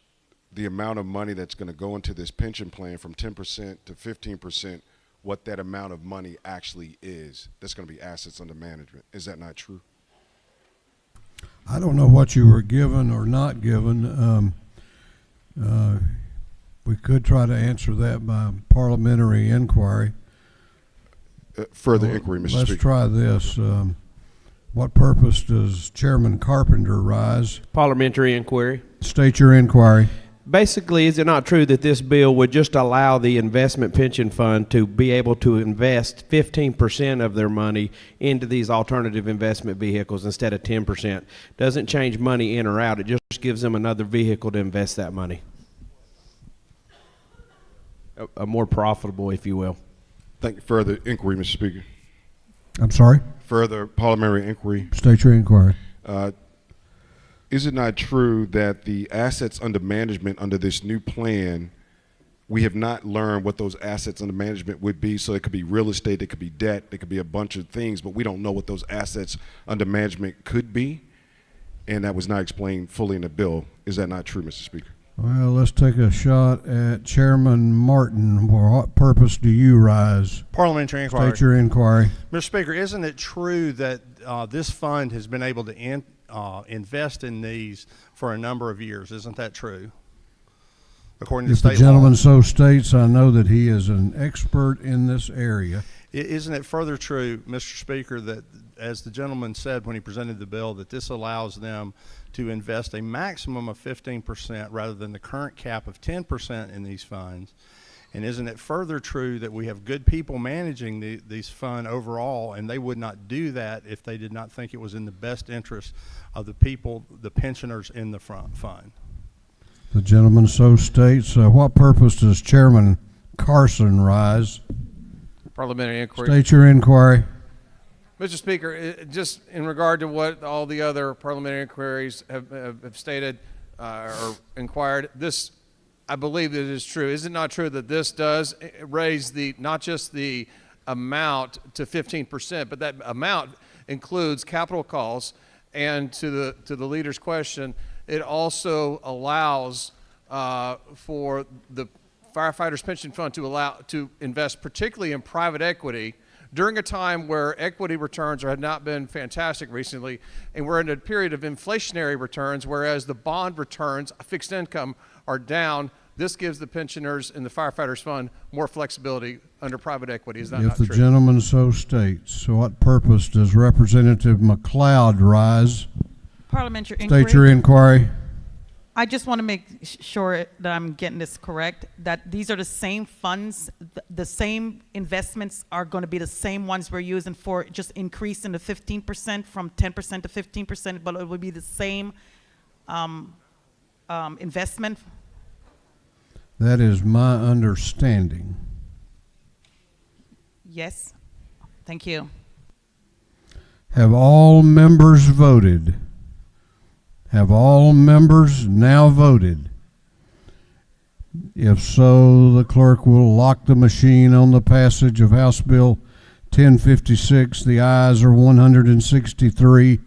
the amount of money that's going to go into this pension plan from 10% to 15%, what that amount of money actually is? That's going to be assets under management. Is that not true? I don't know what you were given or not given. We could try to answer that by parliamentary inquiry. further inquiry, Mr. Let's Speaker. try this. What purpose does Chairman Carpenter rise? Parliamentary inquiry. State your inquiry. Basically, is it not true that this bill would just allow the investment pension fund to be able to invest 15% of their money into these alternative investment vehicles instead of 10%? Doesn't change money in or out. It just gives them another vehicle to invest that money. A more profitable, if you will. Thank you. Further inquiry, Mr. Speaker. I'm sorry? Further parliamentary inquiry. State your inquiry. Is it not true that the assets under management under this new plan, we have not learned what those assets under management would be? So it could be real estate, it could be debt, it could be a bunch of things, but we don't know what those assets under management could be, and that was not explained fully in the bill. Is that not true, Mr. Speaker? Well, let's take a shot at Chairman Martin. For what purpose do you rise? Parliamentary inquiry. State your inquiry. Mr. Speaker, isn't it true that this fund has been able to invest in these for a number of years? Isn't that true? According to If state the gentleman law. so states, I know that he is an expert in this area. Isn't it further true, Mr. Speaker, that as the gentleman said when he presented the bill, that this allows them to invest a maximum of 15% rather than the current cap of 10% in these funds? And isn't it further true that we have good people managing these funds overall, and they would not do that if they did not think it was in the best interest of the people, the pensioners in the fund? The gentleman so states. What purpose does Chairman Carson rise? Parliamentary inquiry. State your inquiry. Mr. Speaker, just in regard to what all the other parliamentary inquiries have stated or inquired, this, I believe that it is true. Is it not true that this does raise not just the amount to 15%, but that amount includes capital calls, and to the leader's question, it also allows for the firefighters pension fund to invest particularly in private equity during a time where equity returns have not been fantastic recently, and we're in a period of inflationary returns, whereas the bond returns, fixed income, are down. This gives the pensioners in the firefighters fund more flexibility under private equity. Is that not If the true? gentleman so states. So what purpose does Representative McLeod rise? Parliamentary inquiry. State your inquiry. I just want to make sure that I'm getting this correct, that these are the same funds, the same investments are going to be the same ones we're using for just increasing the 15% from 10% to 15%, but it will be the same investment. That is my understanding. Yes. Thank you. Have all members voted? Have all members now voted? If so, the clerk will lock the machine on the passage of House Bill 1056. The ayes are 163,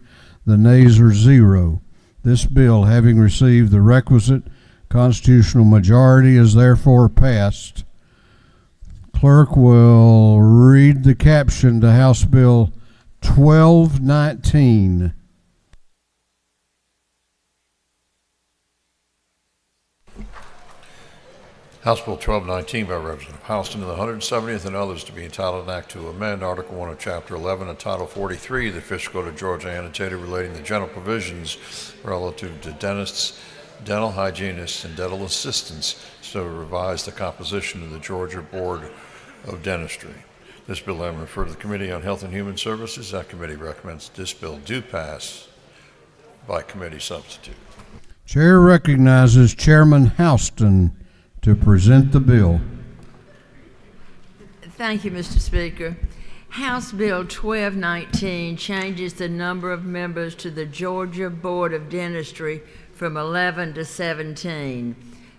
the nays are 0. This bill, having received the requisite constitutional majority, is therefore passed. Clerk will read the caption to House Bill 1219. House Bill 1219 by Representative Houston in the 170th and others to be entitled an act to amend Article 1 of Chapter 11 and Title 43 of the Official Code of Georgia annotated relating to general provisions relative to dentists, dental hygienists, and dental assistants, so to revise the composition of the Georgia Board of Dentistry. This bill having referred to the Committee on Health and Human Services, that committee recommends this bill do pass by committee substitute. Chair recognizes Chairman Houston to present the bill. Thank you, Mr. Speaker. House Bill 1219 changes the number of members to the Georgia Board of Dentistry from 11 to 17.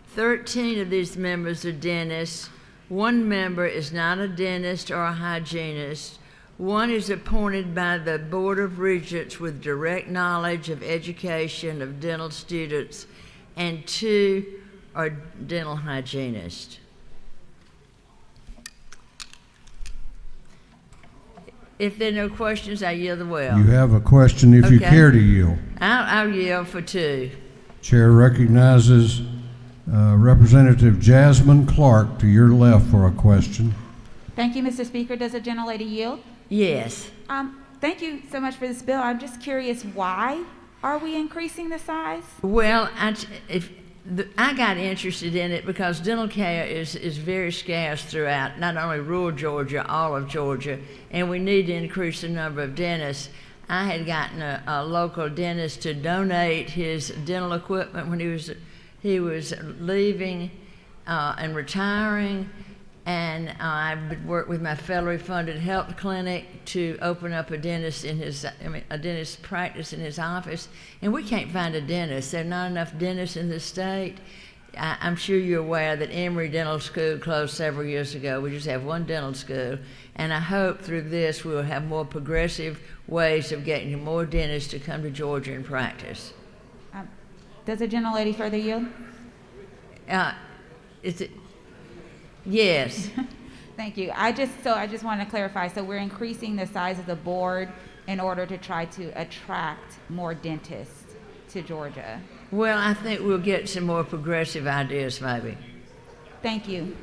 13 of these members are dentists. 1 member is not a dentist or a hygienist. 1 is appointed by the Board of Regents with direct knowledge of education of dental students, and 2 are dental hygienists. If there are no questions, I yield the well. You have a question if you care to yield. I'll yield for 2. Chair recognizes Representative Jasmine Clark to your left for a question. Thank you, Mr. Speaker. Does the gentlelady yield? Yes. Thank you so much for this bill. I'm just curious, why are we increasing the size? Well, I got interested in it because dental care is very scarce throughout not only rural Georgia, all of Georgia, and we need to increase the number of dentists. I had gotten a local dentist to donate his dental equipment when he was leaving and retiring, and I worked with my federally funded health clinic to open up a dentist practice in his office, and we can't find a dentist. There are not enough dentists in the state. I'm sure you're aware that Emory Dental School closed several years ago. We just have one dental school, and I hope through this we'll have more progressive ways of getting more dentists to come to Georgia and practice. Does the gentlelady further yield? Yes. Thank you. I just want to clarify. So we're increasing the size of the board in order to try to attract more dentists to Georgia. Well, I think we'll get some more progressive ideas, maybe. Thank you.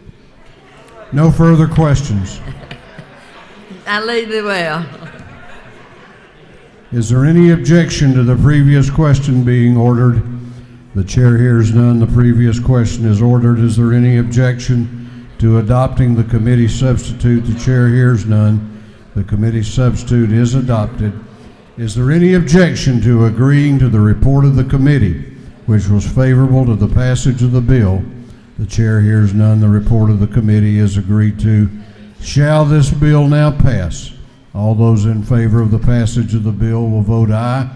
No further questions. I lead the well. Is there any objection to the previous question being ordered? The chair hears none. The previous question is ordered. Is there any objection to adopting the committee substitute? The chair hears none. The committee substitute is adopted. Is there any objection to agreeing to the report of the committee, which was favorable to the passage of the bill? The chair hears none. The report of the committee is agreed to. Shall this bill now pass? All those in favor of the passage of the bill will vote aye.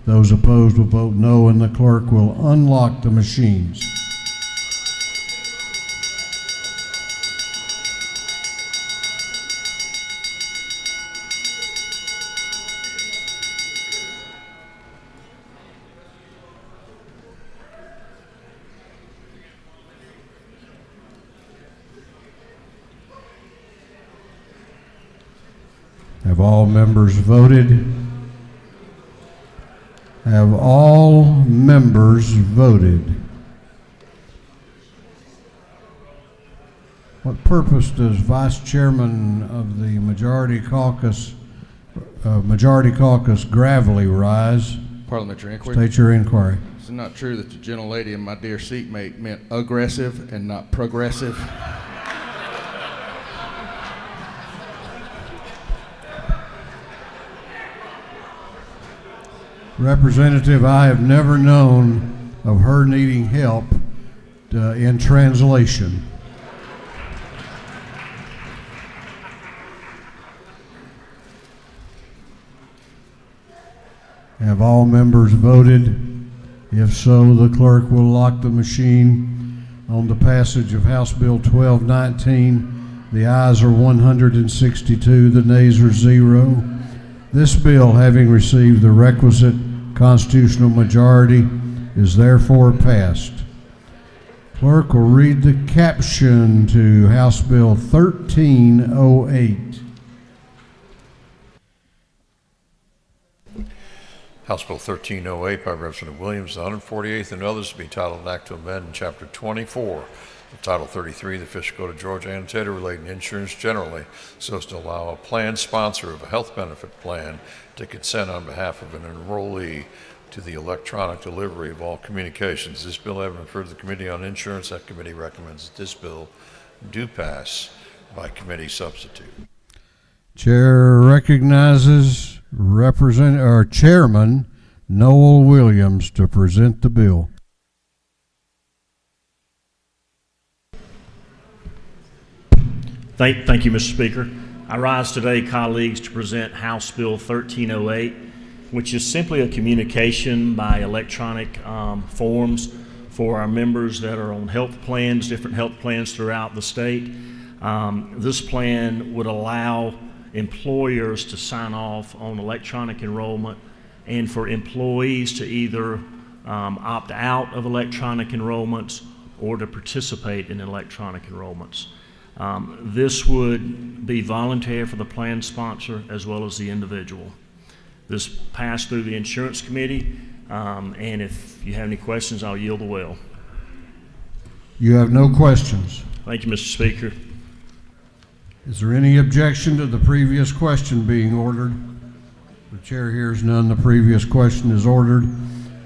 Those opposed will vote no, and the clerk will unlock the machines. Have all members voted? Have all members voted? What purpose does Vice Chairman of the Majority Caucus Gravely rise? Parliamentary Inquiry. State your inquiry. Is it not true that the gentlelady and my dear seatmate meant aggressive and not progressive? Representative, I have never known of her needing help in translation. Have all members voted? If so, the clerk will lock the machine on the passage of House Bill 1219. The ayes are 162, the nays are 0. This bill, having received the requisite constitutional majority, is therefore passed. Clerk will read the caption to House Bill 1308. House Bill 1308 by Representative Williams, the 148th, and others to be titled an act to amend Chapter 24 of Title 33 of the Official Code of Georgia annotated relating to insurance generally, so as to allow a plan sponsor of a health benefit plan to consent on behalf of an enrollee to the electronic delivery of all communications. This bill having referred to the Committee on Insurance, that committee recommends that this bill do pass by committee substitute. Chair recognizes Chairman Noel Williams to present the bill. Thank you, Mr. Speaker. I rise today, colleagues, to present House Bill 1308, which is simply a communication by electronic forms for our members that are on health plans, different health plans throughout the state. This plan would allow employers to sign off on electronic enrollment and for employees to either opt out of electronic enrollments or to participate in electronic enrollments. This would be voluntary for the plan sponsor as well as the individual. This passed through the Insurance Committee, and if you have any questions, I'll yield the well. You have no questions. Thank you, Mr. Speaker. Is there any objection to the previous question being ordered? The chair hears none. The previous question is ordered.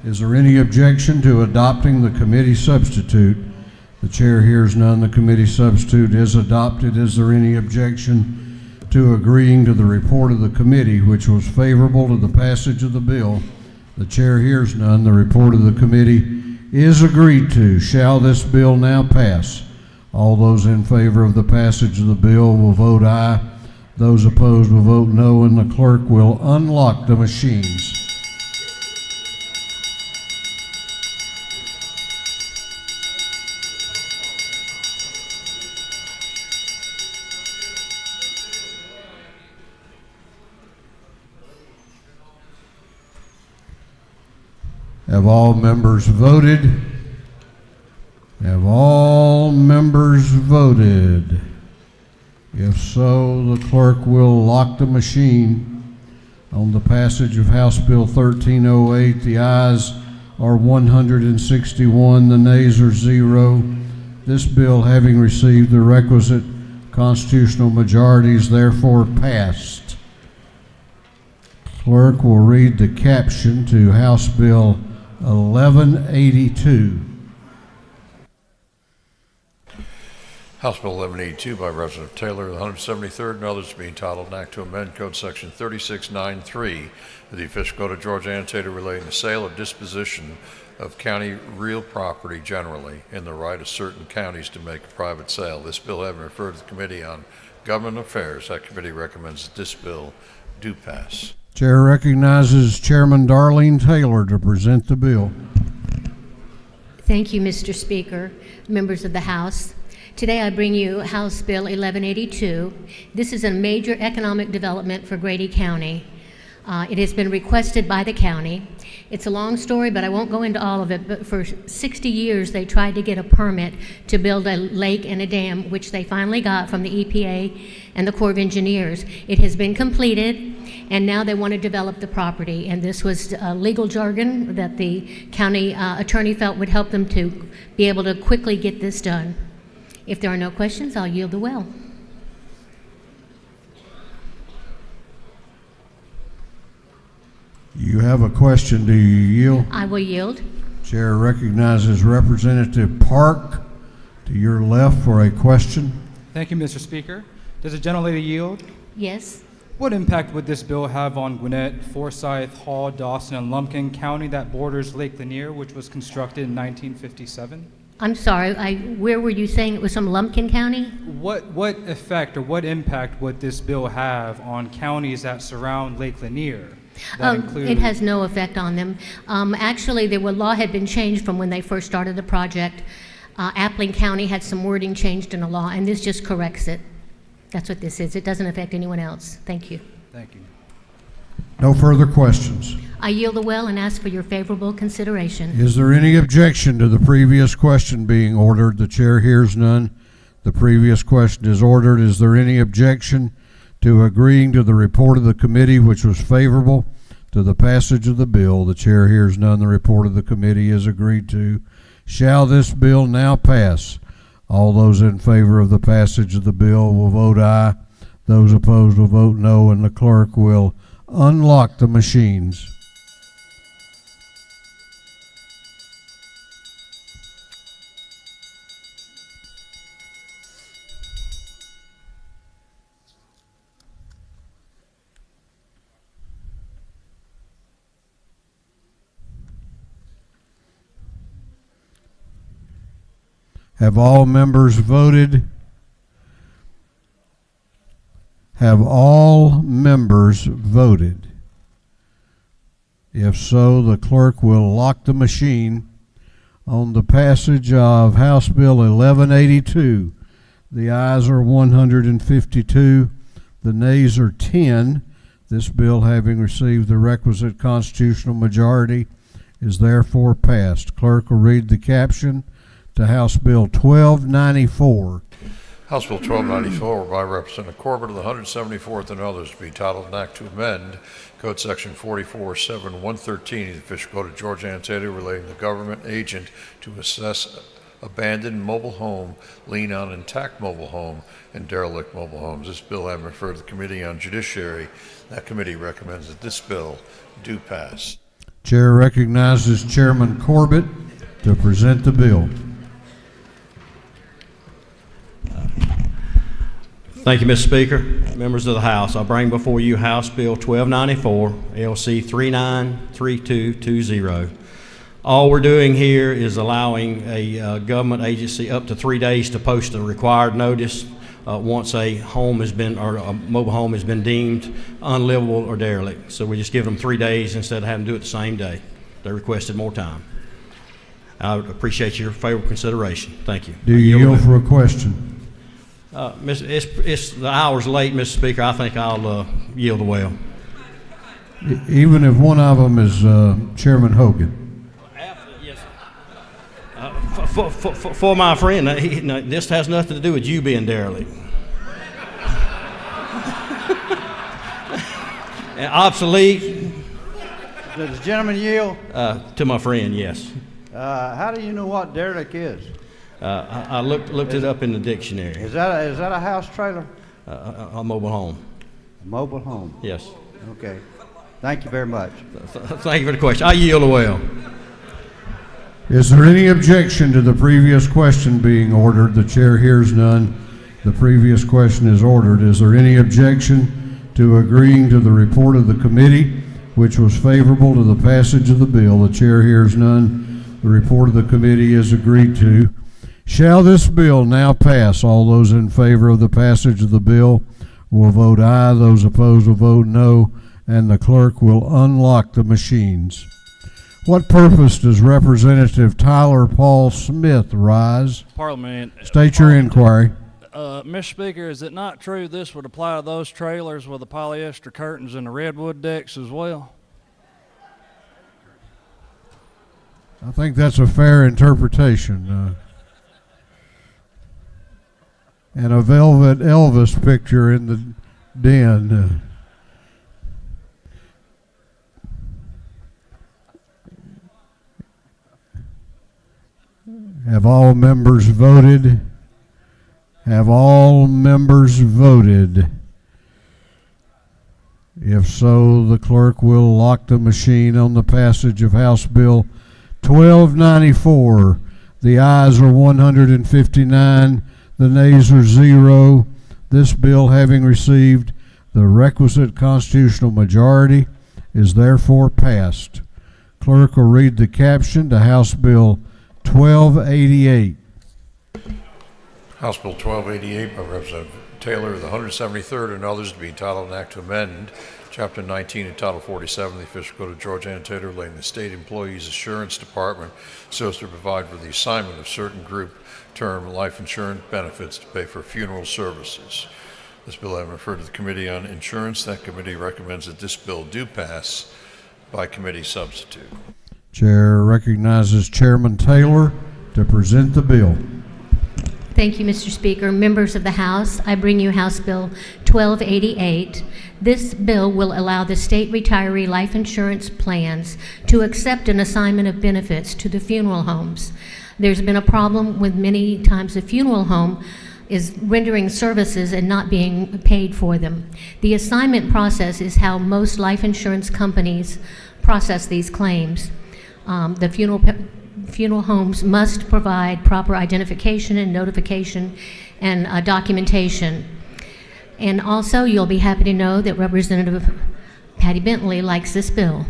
Is there any objection to adopting the committee substitute? The chair hears none. The committee substitute is adopted. Is there any objection to agreeing to the report of the committee, which was favorable to the passage of the bill? The chair hears none. The report of the committee is agreed to. Shall this bill now pass? All those in favor of the passage of the bill will vote aye. Those opposed will vote no, and the clerk will unlock the machines. Have all members voted? Have all members voted? If so, the clerk will lock the machine on the passage of House Bill 1308. The ayes are 161, the nays are 0. This bill, having received the requisite constitutional majority, is therefore passed. Clerk will read the caption to House Bill 1182. House Bill 1182 by Representative Taylor, the 173rd, and others to be entitled an act to amend Code Section 3693 of the official code of Georgia annotated relating to sale or disposition of county real property generally and the right of certain counties to make a private sale. This bill having referred to the Committee on Governmental Affairs, that committee recommends that this bill do pass. Chair recognizes Chairman Darlene Taylor to present the bill. Thank you, Mr. Speaker, members of the House. Today I bring you House Bill 1182. This is a major economic development for Grady County. It has been requested by the county. It's a long story, but I won't go into all of it, but for 60 years they tried to get a permit to build a lake and a dam, which they finally got from the EPA and the Corps of Engineers. It has been completed, and now they want to develop the property, and this was legal jargon that the county attorney felt would help them to be able to quickly get this done. If there are no questions, I'll yield the well. You have a question. Do you yield? I will yield. Chair recognizes Representative Park to your left for a question. Thank you, Mr. Speaker. Does the gentlelady yield? Yes. What impact would this bill have on Gwinnett, Forsyth, Hall, Dawson, and Lumpkin County that borders Lake Lanier, which was constructed in 1957? I'm sorry, where were you saying it was from Lumpkin County? What effect or what impact would this bill have on counties that surround Lake Lanier? It has no effect on them. Actually, the law had been changed from when they first started the project. Appling County had some wording changed in the law, and this just corrects it. That's what this is. It doesn't affect anyone else. Thank you. Thank you. No further questions. I yield the well and ask for your favorable consideration. Is there any objection to the previous question being ordered? The chair hears none. The previous question is ordered. Is there any objection to agreeing to the report of the committee, which was favorable to the passage of the bill? The chair hears none. The report of the committee is agreed to. Shall this bill now pass? All those in favor of the passage of the bill will vote aye. Those opposed will vote no, and the clerk will unlock the machines. Have all members voted? Have all members voted? If so, the clerk will lock the machine on the passage of House Bill 1182. The ayes are 152, the nays are 10. This bill, having received the requisite constitutional majority, is therefore passed. Clerk will read the caption to House Bill 1294. House Bill 1294 by Representative Corbett of the 174th and others to be titled an act to amend Code Section 447113 of the official code of Georgia annotated relating to government agent to assess abandoned mobile home, lien on intact mobile home, and derelict mobile homes. This bill having referred to the Committee on Judiciary. That committee recommends that this bill do pass. Chair recognizes Chairman Corbett to present the bill. Thank you, Mr. Speaker. Members of the House, I bring before you House Bill 1294, LC 393220. All we're doing here is allowing a government agency up to 3 days to post a required notice once a home has been, or a mobile home has been deemed unlivable or derelict. So we just give them 3 days instead of having to do it the same day. They requested more time. I would appreciate your favorable consideration. Thank you. Do you yield for a question? It's the hour's late, Mr. Speaker. I think I'll yield the well. Even if one of them is Chairman Hogan. Yes. For my friend, this has nothing to do with you being derelict. Obsolete. Does the gentleman yield? To my friend, yes. How do you know what derelict is? I looked it up in the dictionary. Is that a house trailer? A mobile home. A mobile home? Yes. Okay. Thank you very much. Thank you for the question. I yield the well. Is there any objection to the previous question being ordered? The chair hears none. The previous question is ordered. Is there any objection to agreeing to the report of the committee, which was favorable to the passage of the bill? The chair hears none. The report of the committee is agreed to. Shall this bill now pass? All those in favor of the passage of the bill will vote aye. Those opposed will vote no, and the clerk will unlock the machines. What purpose does Representative Tyler Paul Smith rise? Parliament. State your inquiry. Mr. Speaker, is it not true this would apply to those trailers with the polyester curtains and the redwood decks as well? I think that's a fair interpretation. And a velvet Elvis picture in the den. Have all members voted? Have all members voted? If so, the clerk will lock the machine on the passage of House Bill 1294. The ayes are 159. The nays are 0. This bill, having received the requisite constitutional majority, is therefore passed. Clerk will read the caption to House Bill 1288. House Bill 1288 by Representative Taylor of the 173rd and others to be entitled an act to amend Chapter 19 and Title 47 of the Official Code of Georgia Annotated relating the State Employees Assurance Department so as to provide for the assignment of certain group term life insurance benefits to pay for funeral services. This bill having referred to the Committee on Insurance, that committee recommends that this bill do pass by committee substitute. Chair recognizes Chairman Taylor to present the bill. Thank you, Mr. Speaker. Members of the House, I bring you House Bill 1288. This bill will allow the state retiree life insurance plans to accept an assignment of benefits to the funeral homes. There's been a problem with many times the funeral home is rendering services and not being paid for them. The assignment process is how most life insurance companies process these claims. The funeral homes must provide proper identification and notification and documentation. And also, you'll be happy to know that Representative Patty Bentley likes this bill.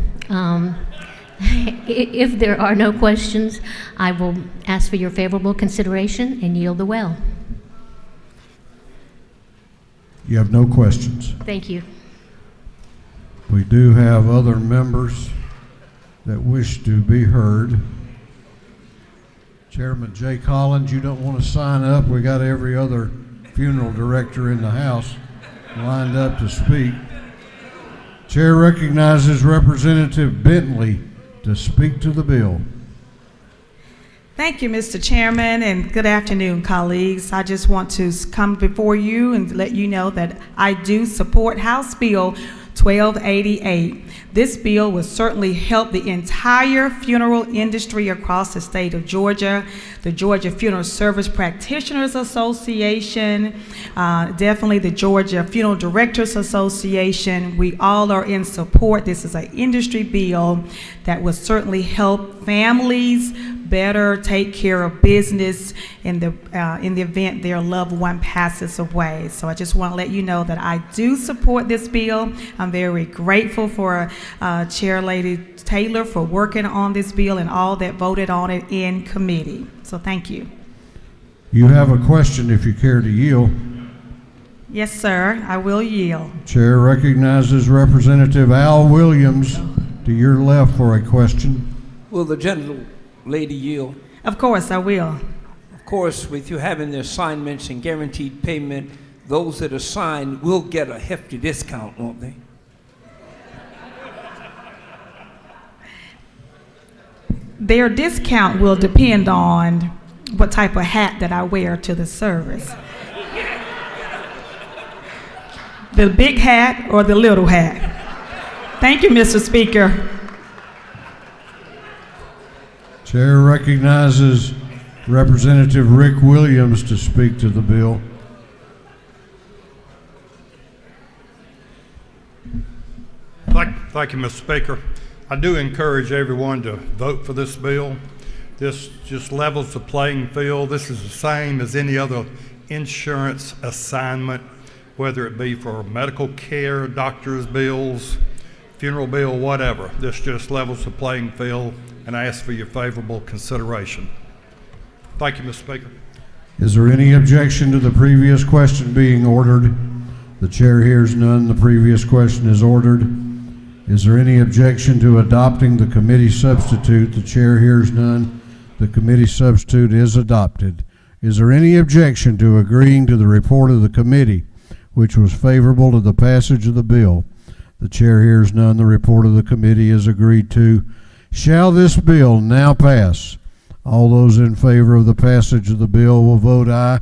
If there are no questions, I will ask for your favorable consideration and yield the well. You have no questions. Thank you. We do have other members that wish to be heard. Chairman Jay Collins, you don't want to sign up. We got every other funeral director in the House lined up to speak. Chair recognizes Representative Bentley to speak to the bill. Thank you, Mr. Chairman, and good afternoon, colleagues. I just want to come before you and let you know that I do support House Bill 1288. This bill will certainly help the entire funeral industry across the state of Georgia, the Georgia Funeral Service Practitioners Association, definitely the Georgia Funeral Directors Association. We all are in support. This is an industry bill that will certainly help families better take care of business in the event their loved one passes away. So I just want to let you know that I do support this bill. I'm very grateful for Chair Lady Taylor for working on this bill and all that voted on it in committee. So thank you. You have a question if you care to yield. Yes, sir, I will yield. Chair recognizes Representative Al Williams to your left for a question. Will the gentle lady yield? Of course, I will. Of course, with you having the assignments and guaranteed payment, those that assign will get a hefty discount, won't they? Their discount will depend on what type of hat that I wear to the service. The big hat or the little hat? Thank you, Mr. Speaker. Chair recognizes Representative Rick Williams to speak to the bill. Thank you, Mr. Speaker. I do encourage everyone to vote for this bill. This just levels the playing field. This is the same as any other insurance assignment, whether it be for medical care, doctor's bills, funeral bill, whatever. This just levels the playing field, and I ask for your favorable consideration. Thank you, Mr. Speaker. Is there any objection to the previous question being ordered? The chair hears none. The previous question is ordered. Is there any objection to adopting the committee substitute? The chair hears none. The committee substitute is adopted. Is there any objection to agreeing to the report of the committee, which was favorable to the passage of the bill? The chair hears none. The report of the committee is agreed to. Shall this bill now pass? All those in favor of the passage of the bill will vote aye.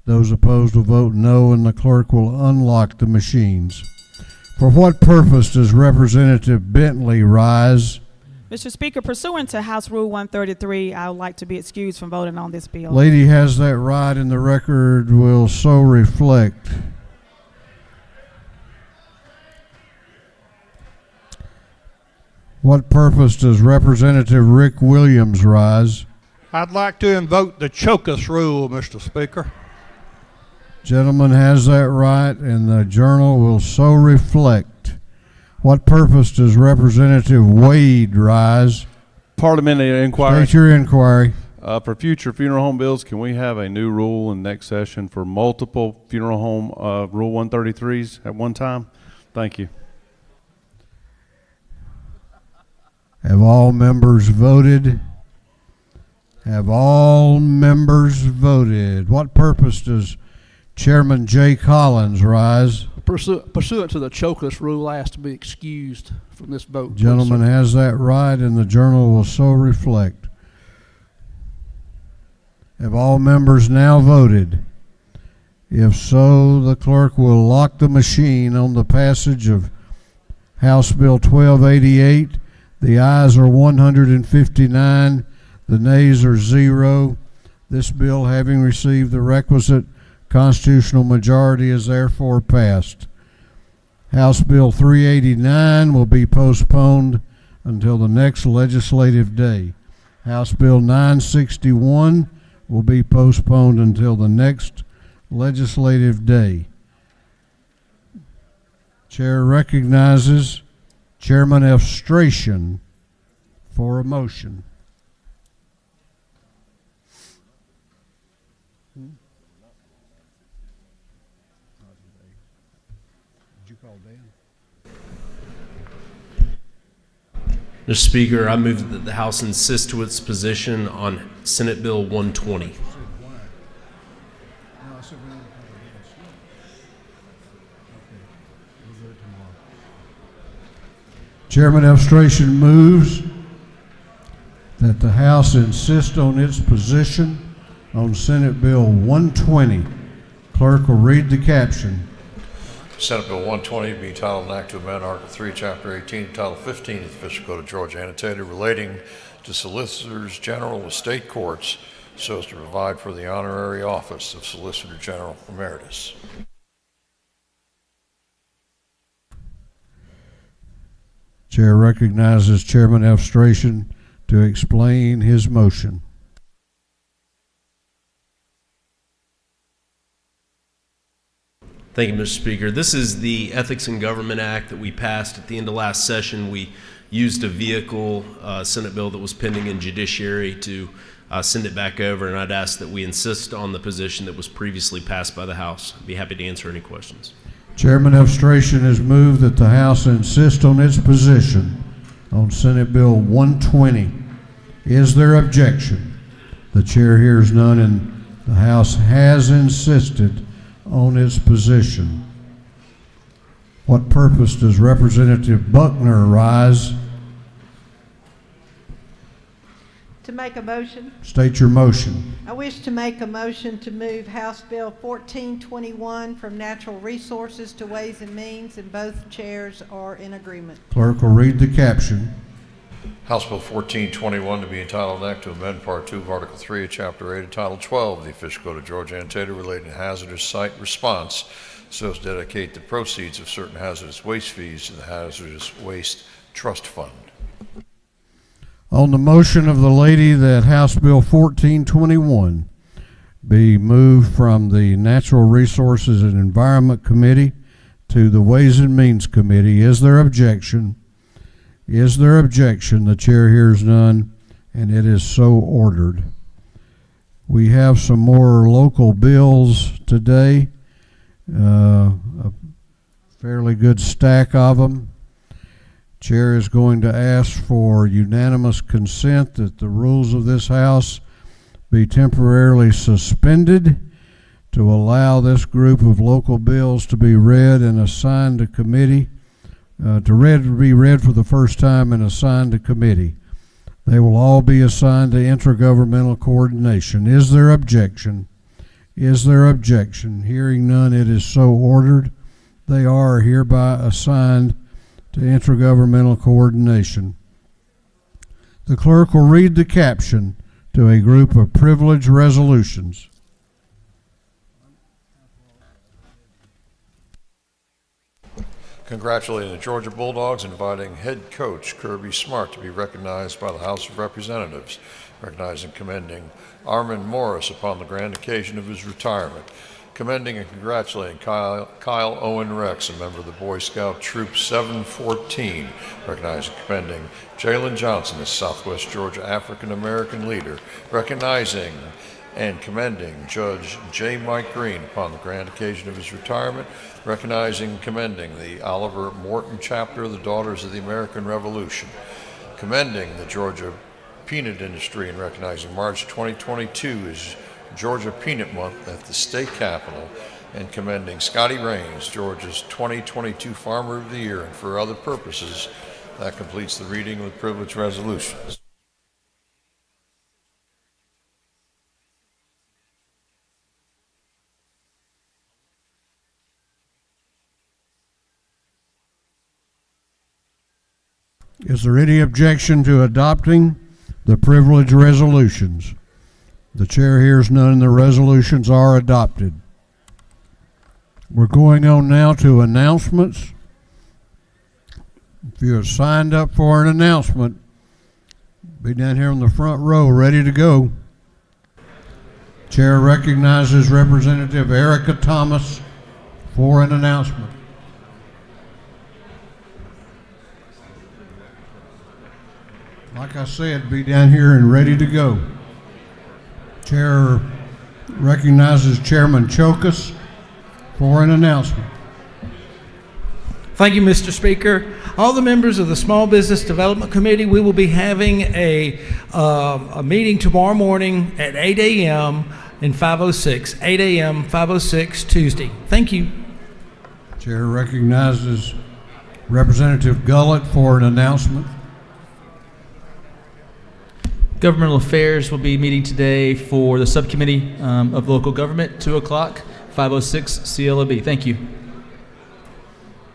Those opposed will vote no, and the clerk will unlock the machines. For what purpose does Representative Bentley rise? Mr. Speaker, pursuant to House Rule 133, I would like to be excused from voting on this bill. Lady has that right, and the record will so reflect. What purpose does Representative Rick Williams rise? I'd like to invoke the Chocus rule, Mr. Speaker. Gentleman has that right, and the journal will so reflect. What purpose does Representative Wade rise? Parliamentary Inquiry. State your inquiry. For future funeral home bills, can we have a new rule in next session for multiple funeral home Rule 133s at one time? Thank you. Have all members voted? Have all members voted? What purpose does Chairman Jay Collins rise? Pursuant to the Chocus rule, I ask to be excused from this vote. Gentleman has that right, and the journal will so reflect. Have all members now voted? If so, the clerk will lock the machine on the passage of House Bill 1288. The ayes are 159. The nays are 0. This bill, having received the requisite constitutional majority, is therefore passed. House Bill 389 will be postponed until the next legislative day. House Bill 961 will be postponed until the next legislative day. Chair recognizes Chairman Efstration for a motion. Mr. Speaker, I move that the House insist to its position on Senate Bill 120. Chairman Efstration moves that the House insist on its position on Senate Bill 120. Clerk will read the caption. Senate Bill 120 to be entitled an act to amend Article 3, Chapter 18, Title 15 of the Official Code of Georgia annotated relating to solicitors general with state courts so as to provide for the honorary office of Solicitor General Emeritus. Chair recognizes Chairman Elstration to explain his motion. Thank you, Mr. Speaker. This is the Ethics in Government Act that we passed at the end of last session. We used a vehicle, Senate bill that was pending in Judiciary to send it back over, and I'd ask that we insist on the position that was previously passed by the House. I'd be happy to answer any questions. Chairman Elstration has moved that the House insist on its position on Senate Bill 120. Is there objection? The chair hears none, and the House has insisted on its position. What purpose does Representative Buckner arise? To make a motion. State your motion. I wish to make a motion to move House Bill 1421 from Natural Resources to Ways and Means, and both chairs are in agreement. Clerk will read the caption. House Bill 1421 to be entitled an act to amend Part 2 of Article 3 of Chapter 8 of Title 12 of the Official Code of Georgia annotated relating to hazardous site response so as to dedicate the proceeds of certain hazardous waste fees to the Hazardous Waste Trust Fund. On the motion of the lady that House Bill 1421 be moved from the Natural Resources and Environment Committee to the Ways and Means Committee, is there objection? Is there objection? The chair hears none, and it is so ordered. We have some more local bills today, a fairly good stack of them. Chair is going to ask for unanimous consent that the rules of this House be temporarily suspended to allow this group of local bills to be read and assigned to committee, to be read for the first time and assigned to committee. They will all be assigned to intergovernmental coordination. Is there objection? Is there objection? Hearing none, it is so ordered. They are hereby assigned to intergovernmental coordination. The clerk will read the caption to a group of privilege resolutions. Congratulating the Georgia Bulldogs and inviting head coach Kirby Smart to be recognized by the House of Representatives, recognizing and commending Armin Morris upon the grand occasion of his retirement, commending and congratulating Kyle Owen Rex, a member of the Boy Scout Troop 714, recognizing and commending Jalen Johnson, a Southwest Georgia African-American leader, recognizing and commending Judge J. Mike Green upon the grand occasion of his retirement, recognizing and commending the Oliver Morton chapter of the Daughters of the American Revolution, commending the Georgia peanut industry and recognizing March 2022 is Georgia Peanut Month at the state capitol, and commending Scotty Raines, Georgia's 2022 Farmer of the Year, and for other purposes. That completes the reading of the privilege resolutions. Is there any objection to adopting the privilege resolutions? The chair hears none. The resolutions are adopted. We're going on now to announcements. If you have signed up for an announcement, be down here on the front row ready to go. Chair recognizes Representative Erica Thomas for an announcement. Like I said, be down here and ready to go. Chair recognizes Chairman Chokas for an announcement. Thank you, Mr. Speaker. All the members of the Small Business Development Committee, we will be having a meeting tomorrow morning at 8 a.m. in 506, 8 a.m., 506 Tuesday. Thank you. Chair recognizes Representative Gullett for an announcement. Governmental Affairs will be meeting today for the Subcommittee of Local Government, 2 o'clock, 506 CLOB. Thank you.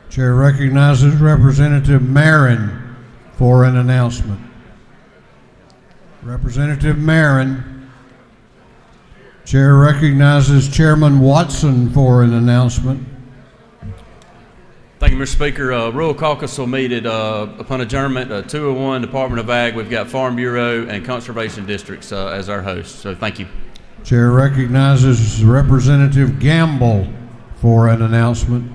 Chair recognizes Representative Marin for an announcement. Representative Marin. Chair recognizes Chairman Watson for an announcement. Thank you, Mr. Speaker. Rural Caucus will meet at, upon adjournment, 201 Department of Ag. We've got Farm Bureau and Conservation Districts as our hosts. So thank you. Chair recognizes Representative Gamble for an announcement.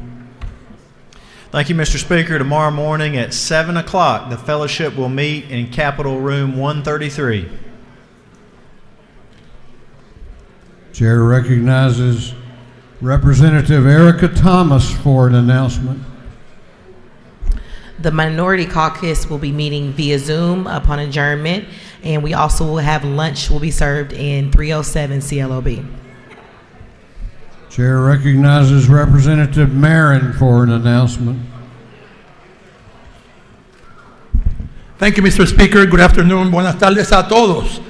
Thank you, Mr. Speaker. Tomorrow morning at 7 o'clock, the fellowship will meet in Capitol Room 133. Chair recognizes Representative Erica Thomas for an announcement. The Minority Caucus will be meeting via Zoom upon adjournment, and we also will have lunch will be served in 307 CLOB. Chair recognizes Representative Marin for an announcement. Thank you, Mr. Speaker. Good afternoon. Buenas tardes a todos.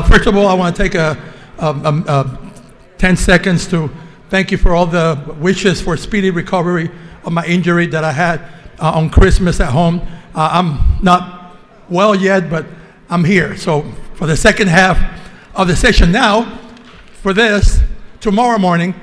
First of all, I want to take 10 seconds to thank you for all the wishes for speedy recovery of my injury that I had on Christmas at home. I'm not well yet, but I'm here. So for the second half of the session now, for this, tomorrow morning,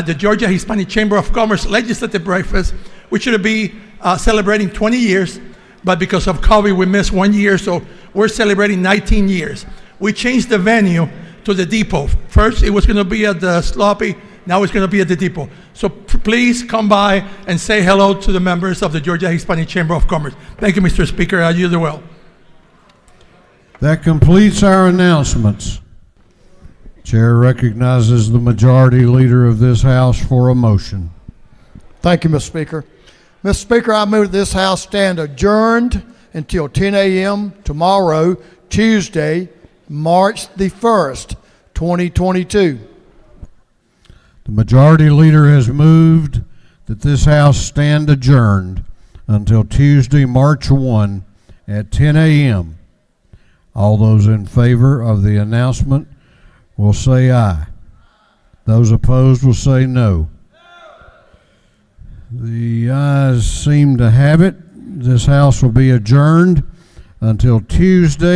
the Georgia Hispanic Chamber of Commerce Legislative Breakfast, we should be celebrating 20 years, but because of COVID, we missed 1 year, so we're celebrating 19 years. We changed the venue to the depot. First, it was going to be at the Sloppy. Now it's going to be at the depot. So please come by and say hello to the members of the Georgia Hispanic Chamber of Commerce. Thank you, Mr. Speaker. I yield the well. That completes our announcements. Chair recognizes the majority leader of this House for a motion. Thank you, Mr. Speaker. Mr. Speaker, I move this House stand adjourned until 10 a.m. tomorrow, Tuesday, March the 1st, 2022. The majority leader has moved that this House stand adjourned until Tuesday, March 1 at 10 a.m. All those in favor of the announcement will say aye. Those opposed will say no. The ayes seem to have it. This House will be adjourned until Tuesday,